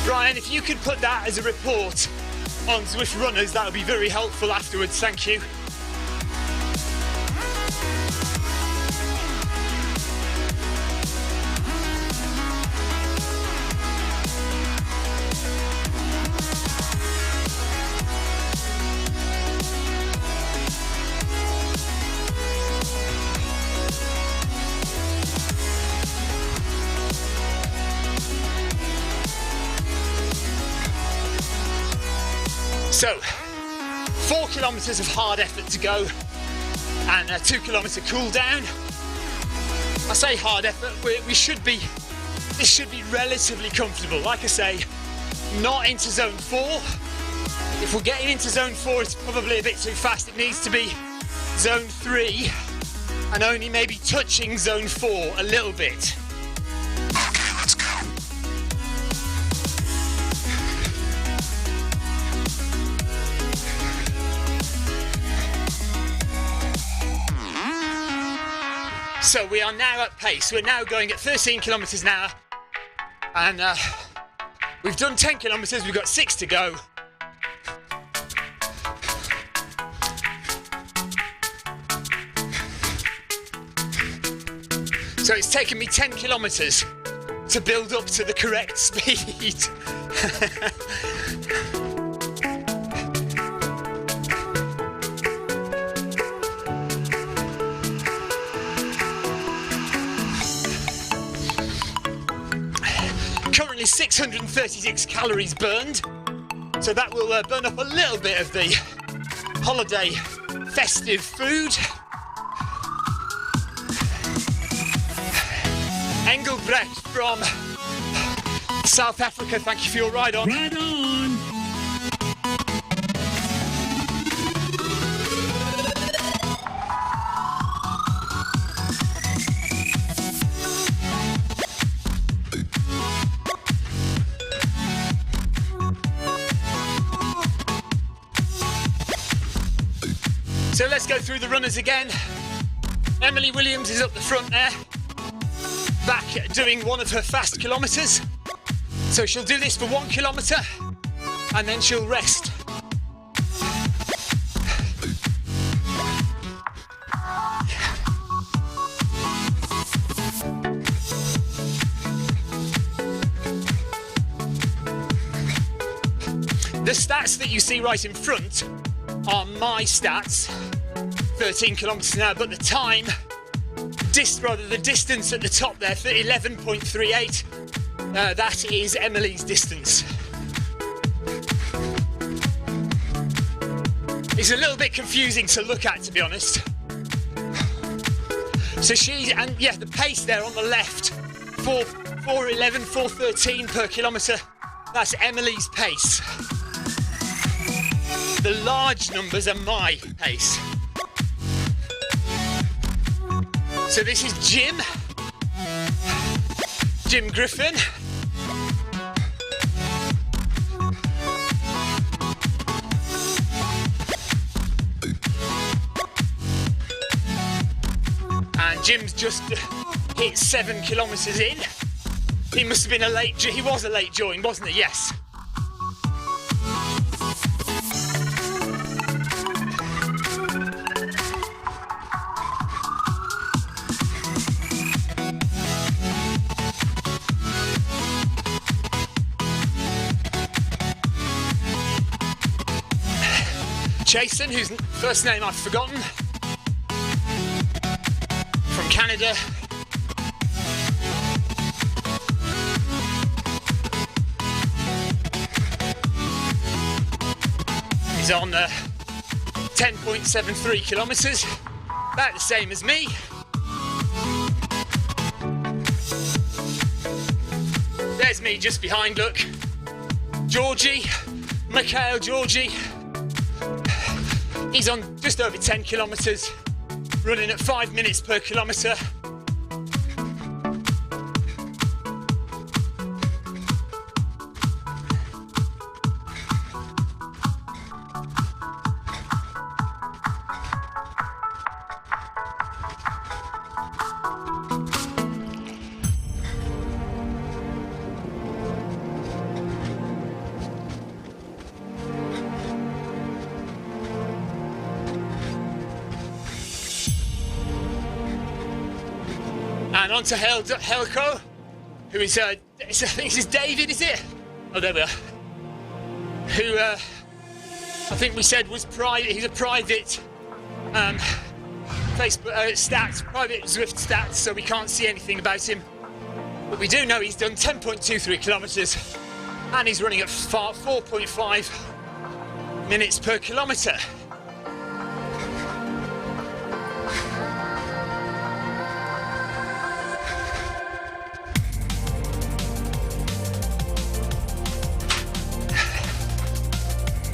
Brian, if you could put that as a report on Zwift runners, that would be very helpful afterwards, thank you. So 4 kilometers of hard effort to go and a 2 kilometer cool down. I say hard effort, this should be relatively comfortable. Like I say, not into zone 4. If we're getting into zone 4, it's probably a bit too fast. It needs to be zone 3 and only maybe touching zone 4 a little bit. Okay, let's go. So we are now at pace. We're now going at 13 kilometers an hour, and we've done 10 kilometers. We've got 6 to go. So it's taken me 10 kilometers to build up to the correct speed. Currently 636 calories burned, so that will burn up a little bit of the holiday festive food. Engelbrecht from South Africa, thank you for your ride on. Right on. So let's go through the runners again. Emily Williams is up the front there, back doing one of her fast kilometers. So she'll do this for 1 kilometer and then she'll rest. The stats that you see right in front are my stats, 13 kilometers an hour, but the time, the distance at the top there, 11.38, that is Emily's distance. It's a little bit confusing to look at, to be honest. So the pace there on the left, 4:11, 4:13 per kilometre, that's Emily's pace. The large numbers are my pace. So this is Jim Griffin. And Jim's just hit 7 kilometres in. He must have been he was a late join, wasn't he? Yes. Jason, whose first name I've forgotten, from Canada. He's on 10.73 kilometres, about the same as me. There's me just behind, look. Mikhail Georgie. He's on just over 10 kilometres, running at 5 minutes per kilometre. And on to Helco, who is, I think this is David, is it? Oh, there we are. Who, I think we said was private, he's a private Facebook stats, private Zwift stats, so we can't see anything about him. But we do know he's done 10.23 kilometres and he's running at 4.5 minutes per kilometre.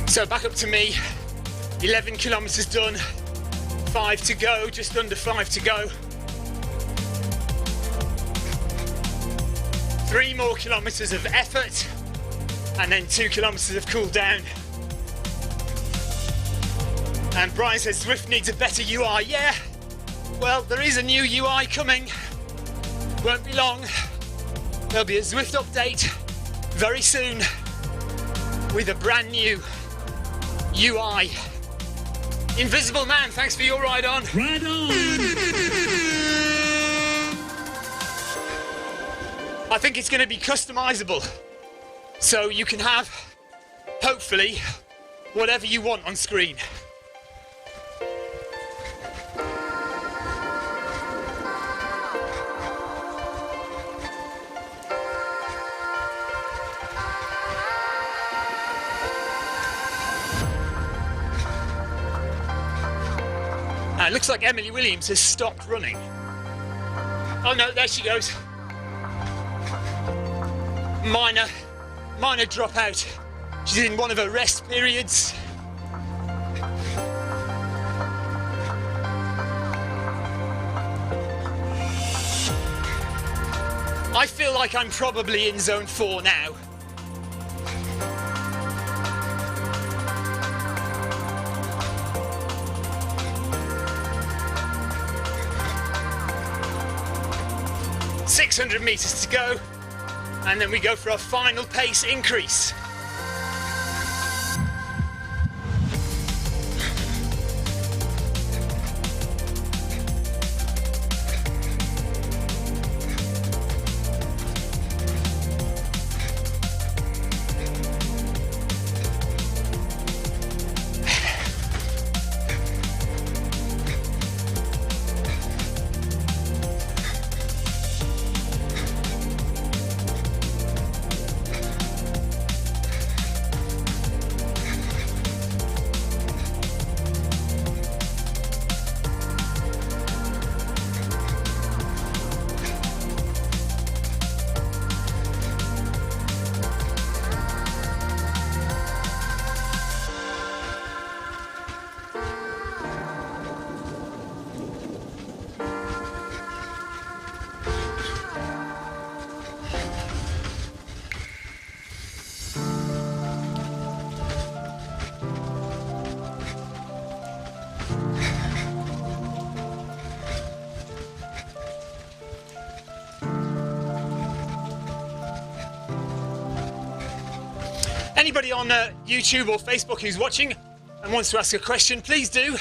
So back up to me, 11 kilometres done, 5 to go, just under 5 to go. 3 more kilometres of effort, and then 2 kilometres of cool down. And Brian says Zwift needs a better UI. Yeah, well, there is a new UI coming. Won't be long. There'll be a Zwift update very soon with a brand new UI. Invisible Man, thanks for your ride on. Ride on! I think it's going to be customizable, so you can have, hopefully, whatever you want on screen. It looks like Emily Williams has stopped running. Oh no, there she goes. Minor dropout. She's in one of her rest periods. I feel like I'm probably in zone 4 now. ...600 metres to go, and then we go for our final pace increase. Anybody on YouTube or Facebook who's watching and wants to ask a question, please do.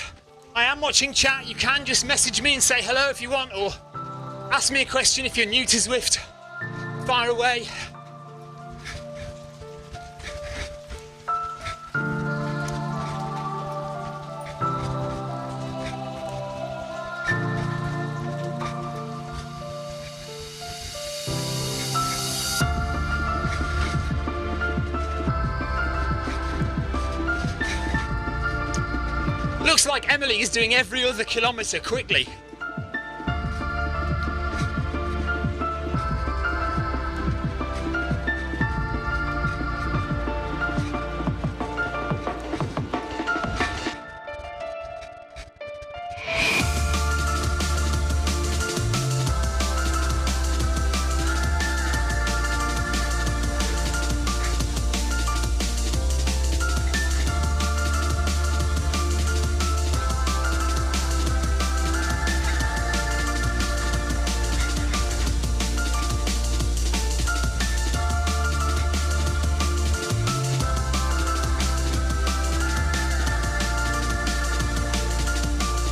I am watching chat. You can just message me and say hello if you want, or ask me a question if you're new to Zwift. Fire away. Looks like Emily is doing every other kilometre quickly.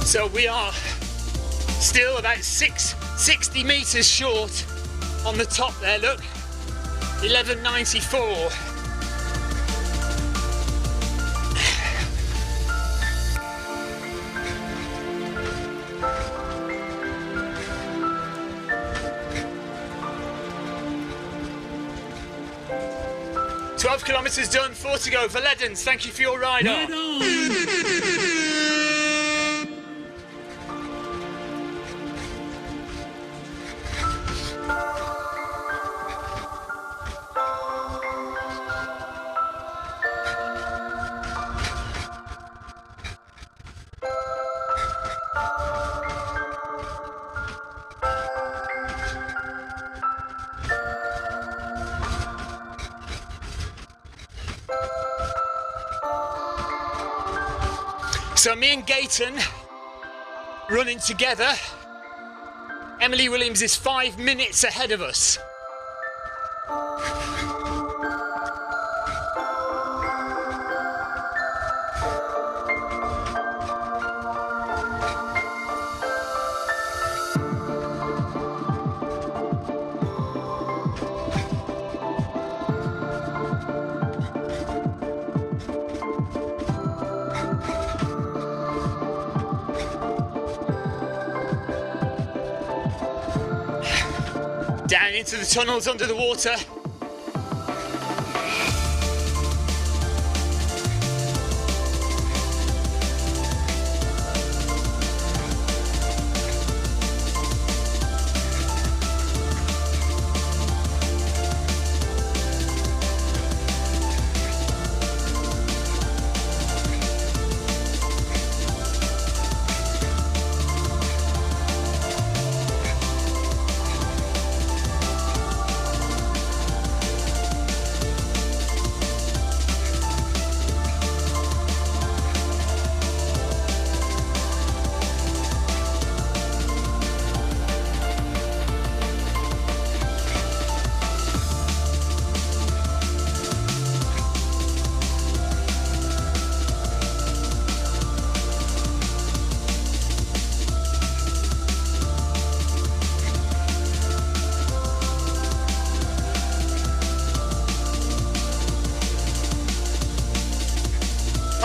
So we are still about 60 metres short on the top there, look. 1194. 12 kilometres done, 4 to go. Valedens, thank you for your ride. Right on. So me and Gayton running together. Emily Williams is 5 minutes ahead of us. Down into the tunnels under the water.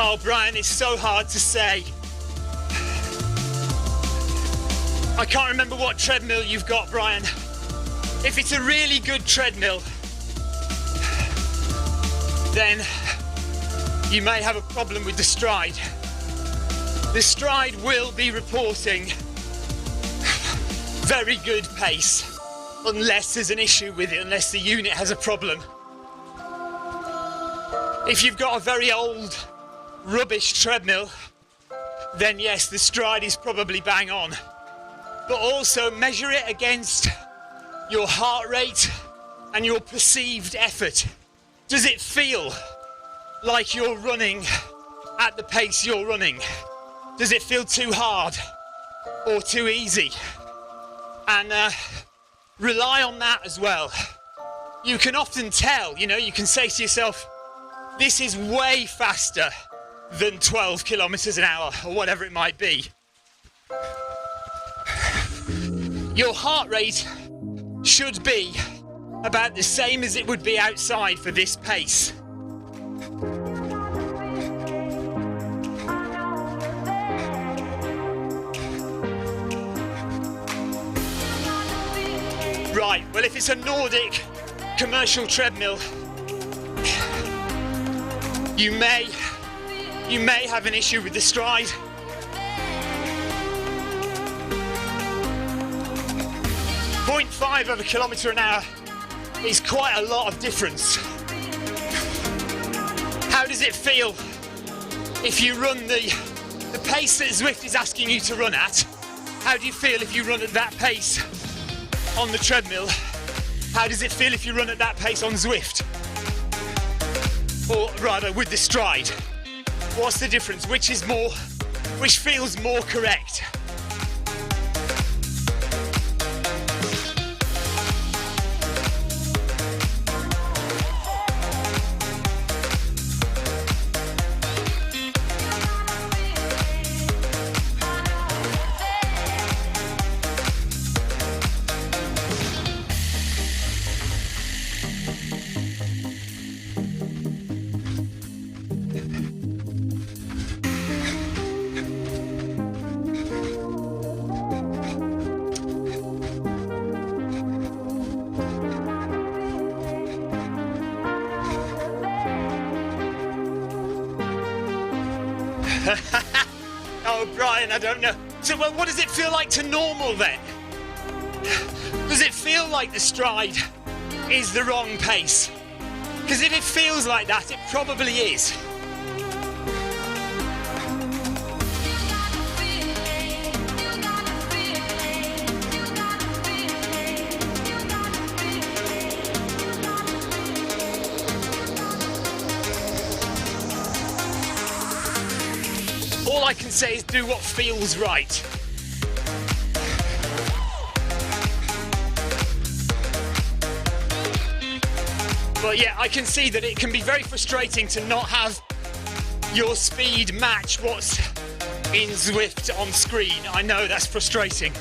Oh, Brian, it's so hard to say. I can't remember what treadmill you've got, Brian. If it's a really good treadmill, then you may have a problem with the stride. The stride will be reporting very good pace, unless there's an issue with it, unless the unit has a problem. If you've got a very old, rubbish treadmill, then yes, the stride is probably bang on. But also measure it against your heart rate and your perceived effort. Does it feel like you're running at the pace you're running? Does it feel too hard or too easy? And rely on that as well. You can often tell, you can say to yourself, this is way faster than 12 kilometers an hour or whatever it might be. Your heart rate should be about the same as it would be outside for this pace. Right, well, if it's a Nordic commercial treadmill, you may have an issue with the stride. 0.5 of a kilometre an hour is quite a lot of difference. How does it feel if you run the pace that Zwift is asking you to run at? How do you feel if you run at that pace on the treadmill? How does it feel if you run at that pace on Zwift? Or rather, with the stride? What's the difference? Which feels more correct? don't know. So, well, what does it feel like to normal then? Does it feel like the stride is the wrong pace? Because if it feels like that, it probably is. All I can say is do what feels right. But yeah, I can see that it can be very frustrating to not have your speed match what's in Zwift on screen. I know that's frustrating.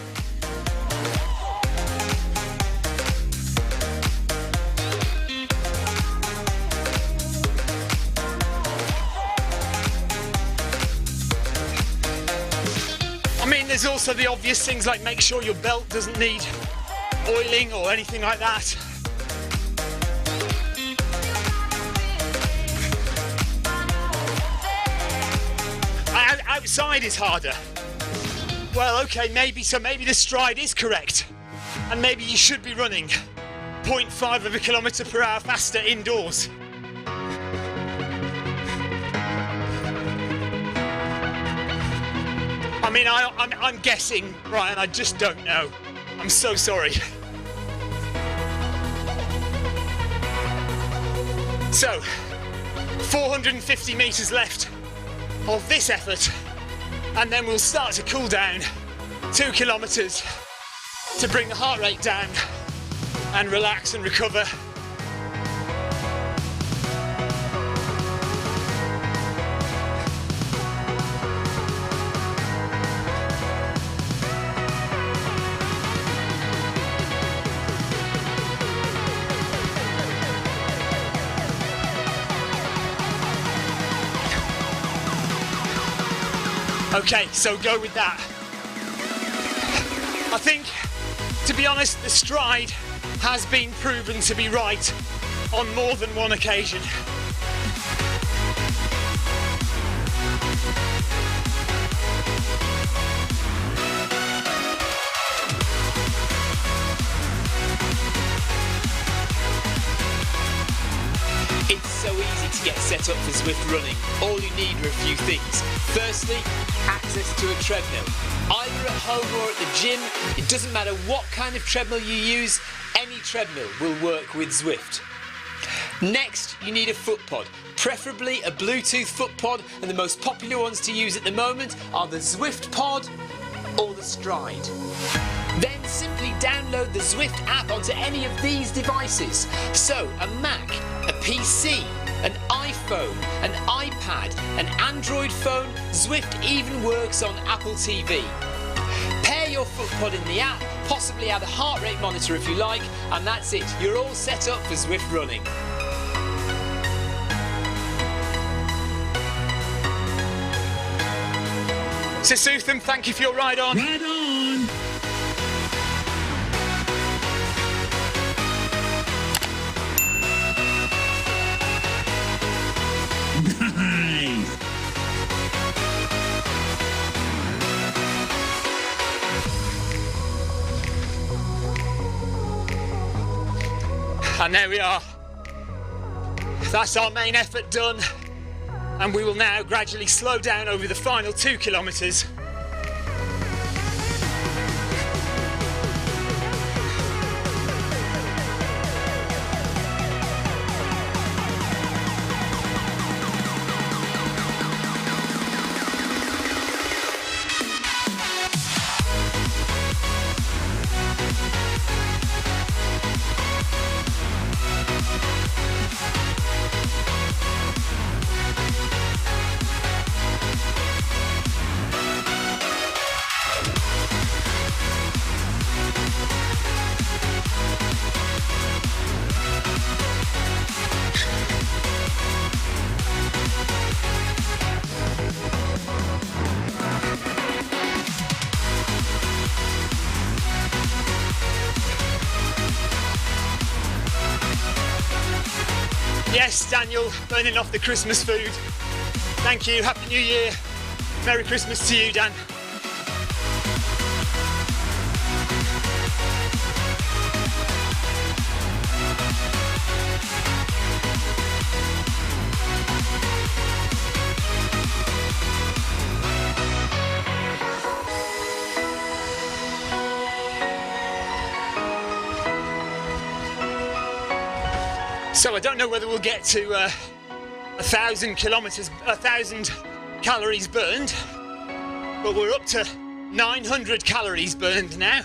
I mean, there's also the obvious things like make sure your belt doesn't need oiling or anything like that. Outside is harder. Well, okay, maybe the stride is correct. And maybe you should be running 0.5 of a kilometre per hour faster indoors. I mean, I'm guessing, Ryan, I just don't know. I'm so sorry. So, 450 metres left of this effort, and then we'll start to cool down 2 kilometres to bring the heart rate down and relax and recover. Okay, so go with that. I think, to be honest, the stride has been proven to be right on more than one occasion. It's so easy to get set up for Zwift running. All you need are a few things. Firstly, access to a treadmill. Either at home or at the gym, it doesn't matter what kind of treadmill you use, any treadmill will work with Zwift. Next, you need a foot pod, preferably a Bluetooth foot pod, and the most popular ones to use at the moment are the Zwift Pod or the Stride. Then simply download the Zwift app onto any of these devices. So, a Mac, a PC, an iPhone, an iPad, an Android phone, Zwift even works on Apple TV. Pair your footpod in the app, possibly add a heart rate monitor if you like, and that's it. You're all set up for Zwift running. So Sutham, thank you for your ride on. Right on! Nice! And there we are. That's our main effort done. And we will now gradually slow down over the final 2 kilometres. Yes, Daniel, burning off the Christmas food. Thank you. Happy New Year. Merry Christmas to you, Dan. So I don't know whether we'll get to 1,000 kilometers, 1,000 calories burned, but we're up to 900 calories burned now.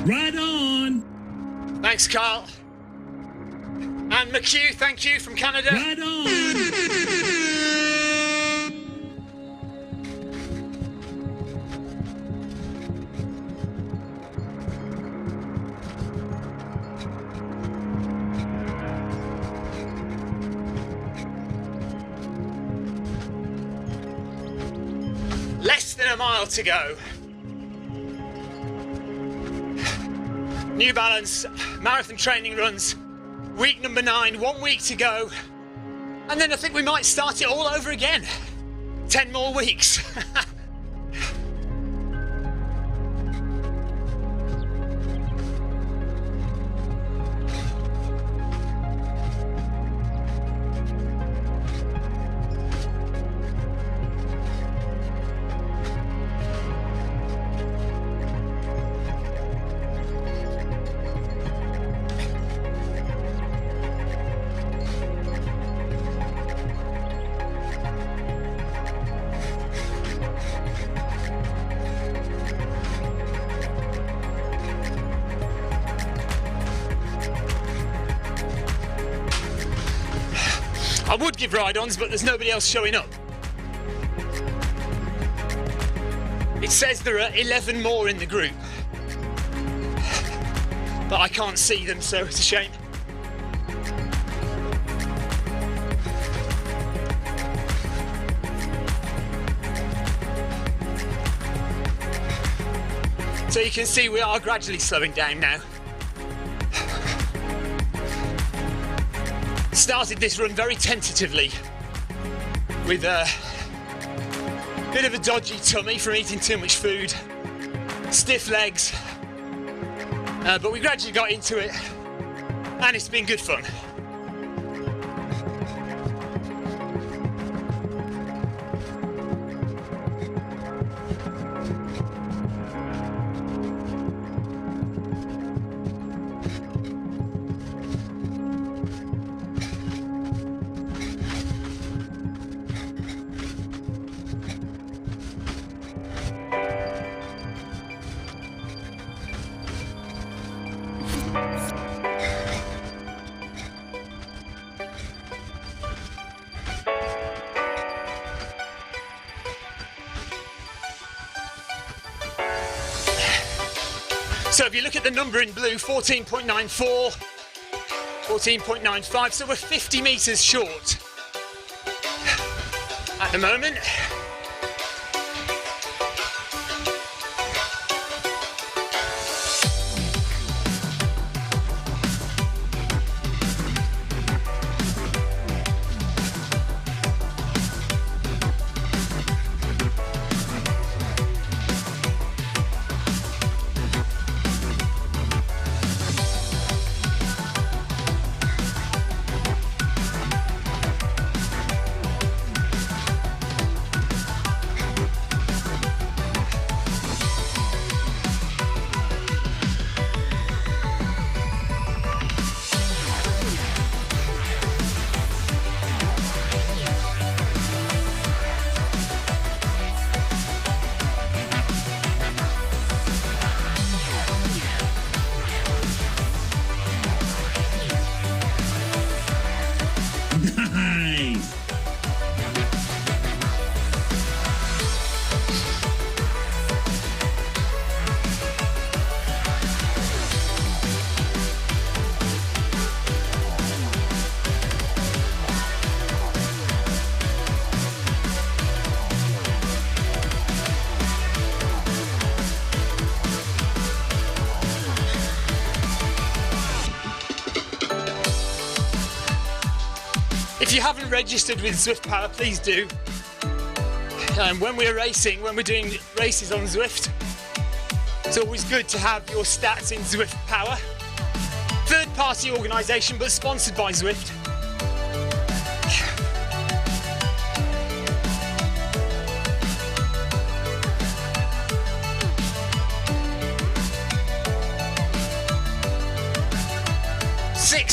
Right on. Thanks, Carl. And McHugh, thank you from Canada. Right on. Less than a mile to go. New Balance marathon training runs, week number 9, 1 week to go. And then I think we might start it all over again. 10 more weeks. I would give ride-ons, but there's nobody else showing up. It says there are 11 more in the group, but I can't see them, so it's a shame. So you can see we are gradually slowing down now. Started this run very tentatively with a bit of a dodgy tummy from eating too much food, stiff legs, but we gradually got into it and it's been good fun. So if you look at the number in blue, 14.94, 14.95, so we're 50 metres short at the moment. Nice. If you haven't registered with Zwift Power, please do. When we're racing, when we're doing races on Zwift, it's always good to have your stats in Zwift Power. Third-party organisation, but sponsored by Zwift.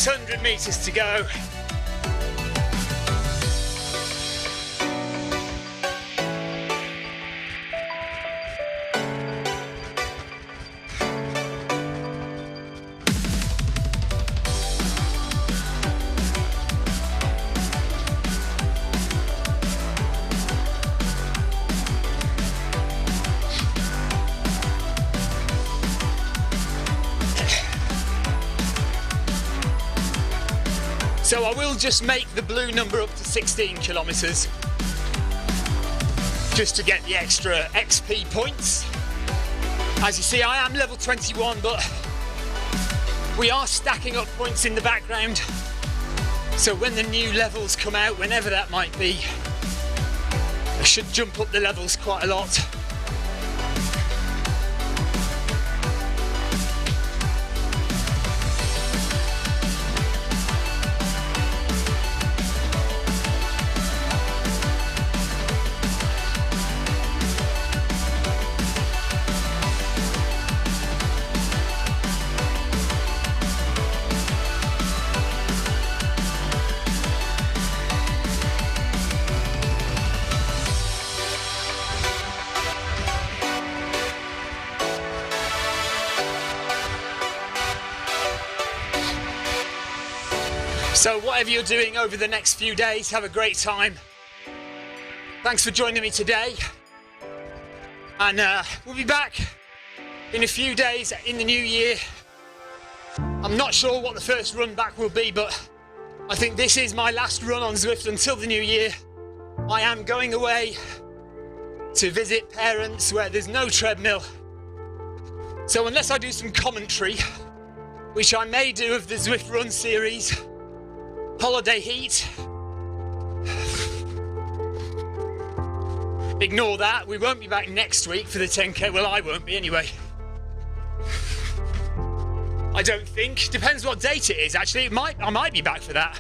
600 metres to go. So I will just make the blue number up to 16 kilometres just to get the extra XP points. As you see, I am level 21, but we are stacking up points in the background. So when the new levels come out, whenever that might be, I should jump up the levels quite a lot. So whatever you're doing over the next few days, have a great time. Thanks for joining me today. And we'll be back in a few days in the new year. I'm not sure what the first run back will be, but I think this is my last run on Zwift until the new year. I am going away to visit parents where there's no treadmill. So unless I do some commentary, which I may do of the Zwift Run series, Holiday Heat, ignore that. We won't be back next week for the 10k. Well, I won't be anyway. I don't think. Depends what date it is, actually. I might be back for that.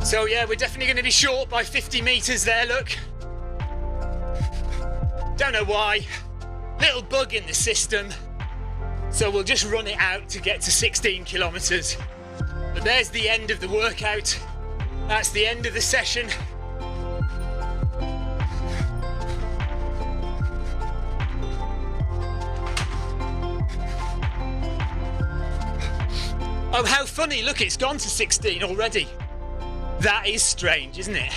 So yeah, we're definitely going to be short by 50 metres there, look. Don't know why. Little bug in the system. So we'll just run it out to get to 16 kilometres. But there's the end of the workout. That's the end of the session. Oh, how funny. Look, it's gone to 16 already. That is strange, isn't it?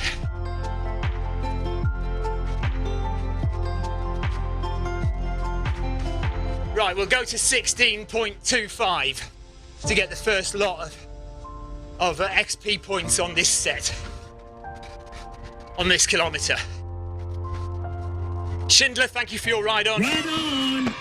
Right, we'll go to 16.25 to get the first lot of XP points on this set, on this kilometre. Schindler, thank you for your ride on. Right on.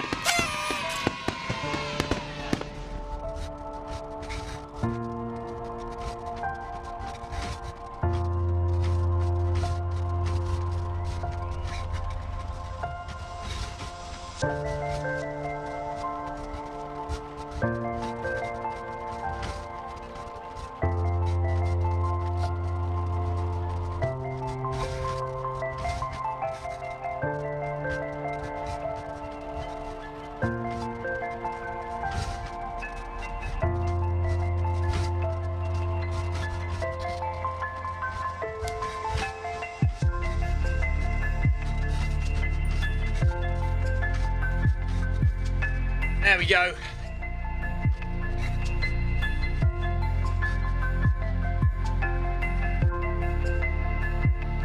There we go.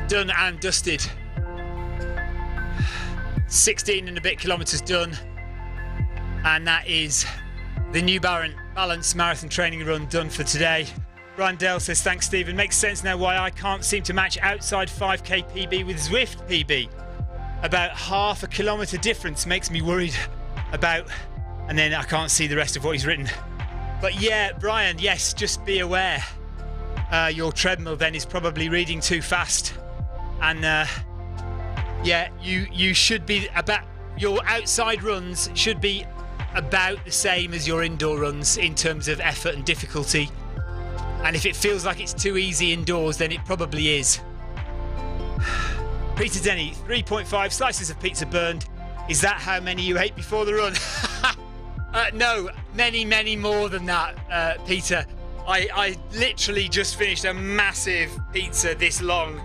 Done and dusted. 16 and a bit kilometres done. And that is the New Balance Marathon Training Run done for today. Brian Dale says, thanks Stephen. Makes sense now why I can't seem to match outside 5k PB with Zwift PB. About half a kilometre difference makes me worried about, and then I can't see the rest of what he's written. But yeah, Brian, yes, just be aware. Your treadmill then is probably reading too fast. And yeah, you should be about, your outside runs should be about the same as your indoor runs in terms of effort and difficulty. And if it feels like it's too easy indoors, then it probably is. Peter Denny, 3.5 slices of pizza burned. Is that how many you ate before the run? No, many more than that, Peter. I literally just finished a massive pizza this long,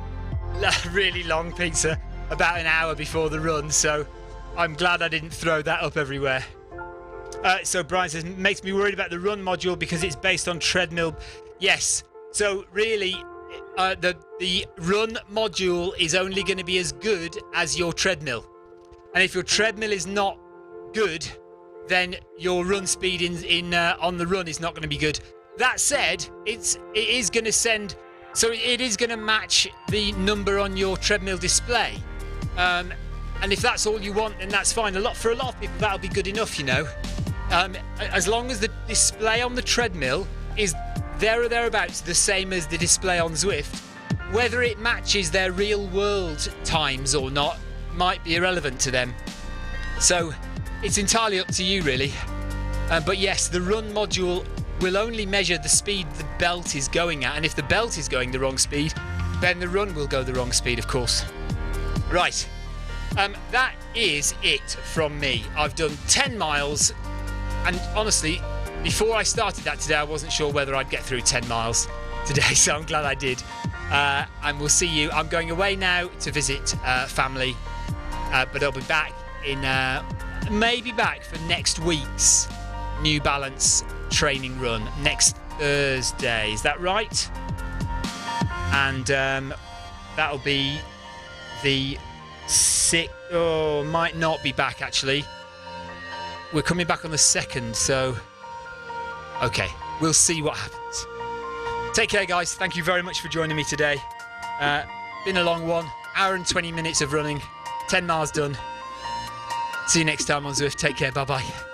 really long pizza, about an hour before the run. So I'm glad I didn't throw that up everywhere. So Brian says, makes me worried about the run module because it's based on treadmill. Yes. So really, the run module is only going to be as good as your treadmill. And if your treadmill is not good, then your run speed on the run is not going to be good. That said, it is going to send, so it is going to match the number on your treadmill display. And if that's all you want, then that's fine. For a lot of people, that'll be good enough, you know. As long as the display on the treadmill is there or thereabouts the same as the display on Zwift, whether it matches their real world times or not might be irrelevant to them. So it's entirely up to you, really. But yes, the run module will only measure the speed the belt is going at, and if the belt is going the wrong speed, then the run will go the wrong speed, of course. Right, that is it from me. I've done 10 miles, and honestly, before I started that today, I wasn't sure whether I'd get through 10 miles today, so I'm glad I did. And we'll see you. I'm going away now to visit family, but I'll be back maybe back for next week's New Balance training run next Thursday. Is that right? And that'll be the 6th. Oh, might not be back actually. We're coming back on the 2nd, so okay, we'll see what happens. Take care, guys. Thank you very much for joining me today. Been a long one, hour and 20 minutes of running, 10 miles done. See you next time on Zwift. Take care. Bye bye.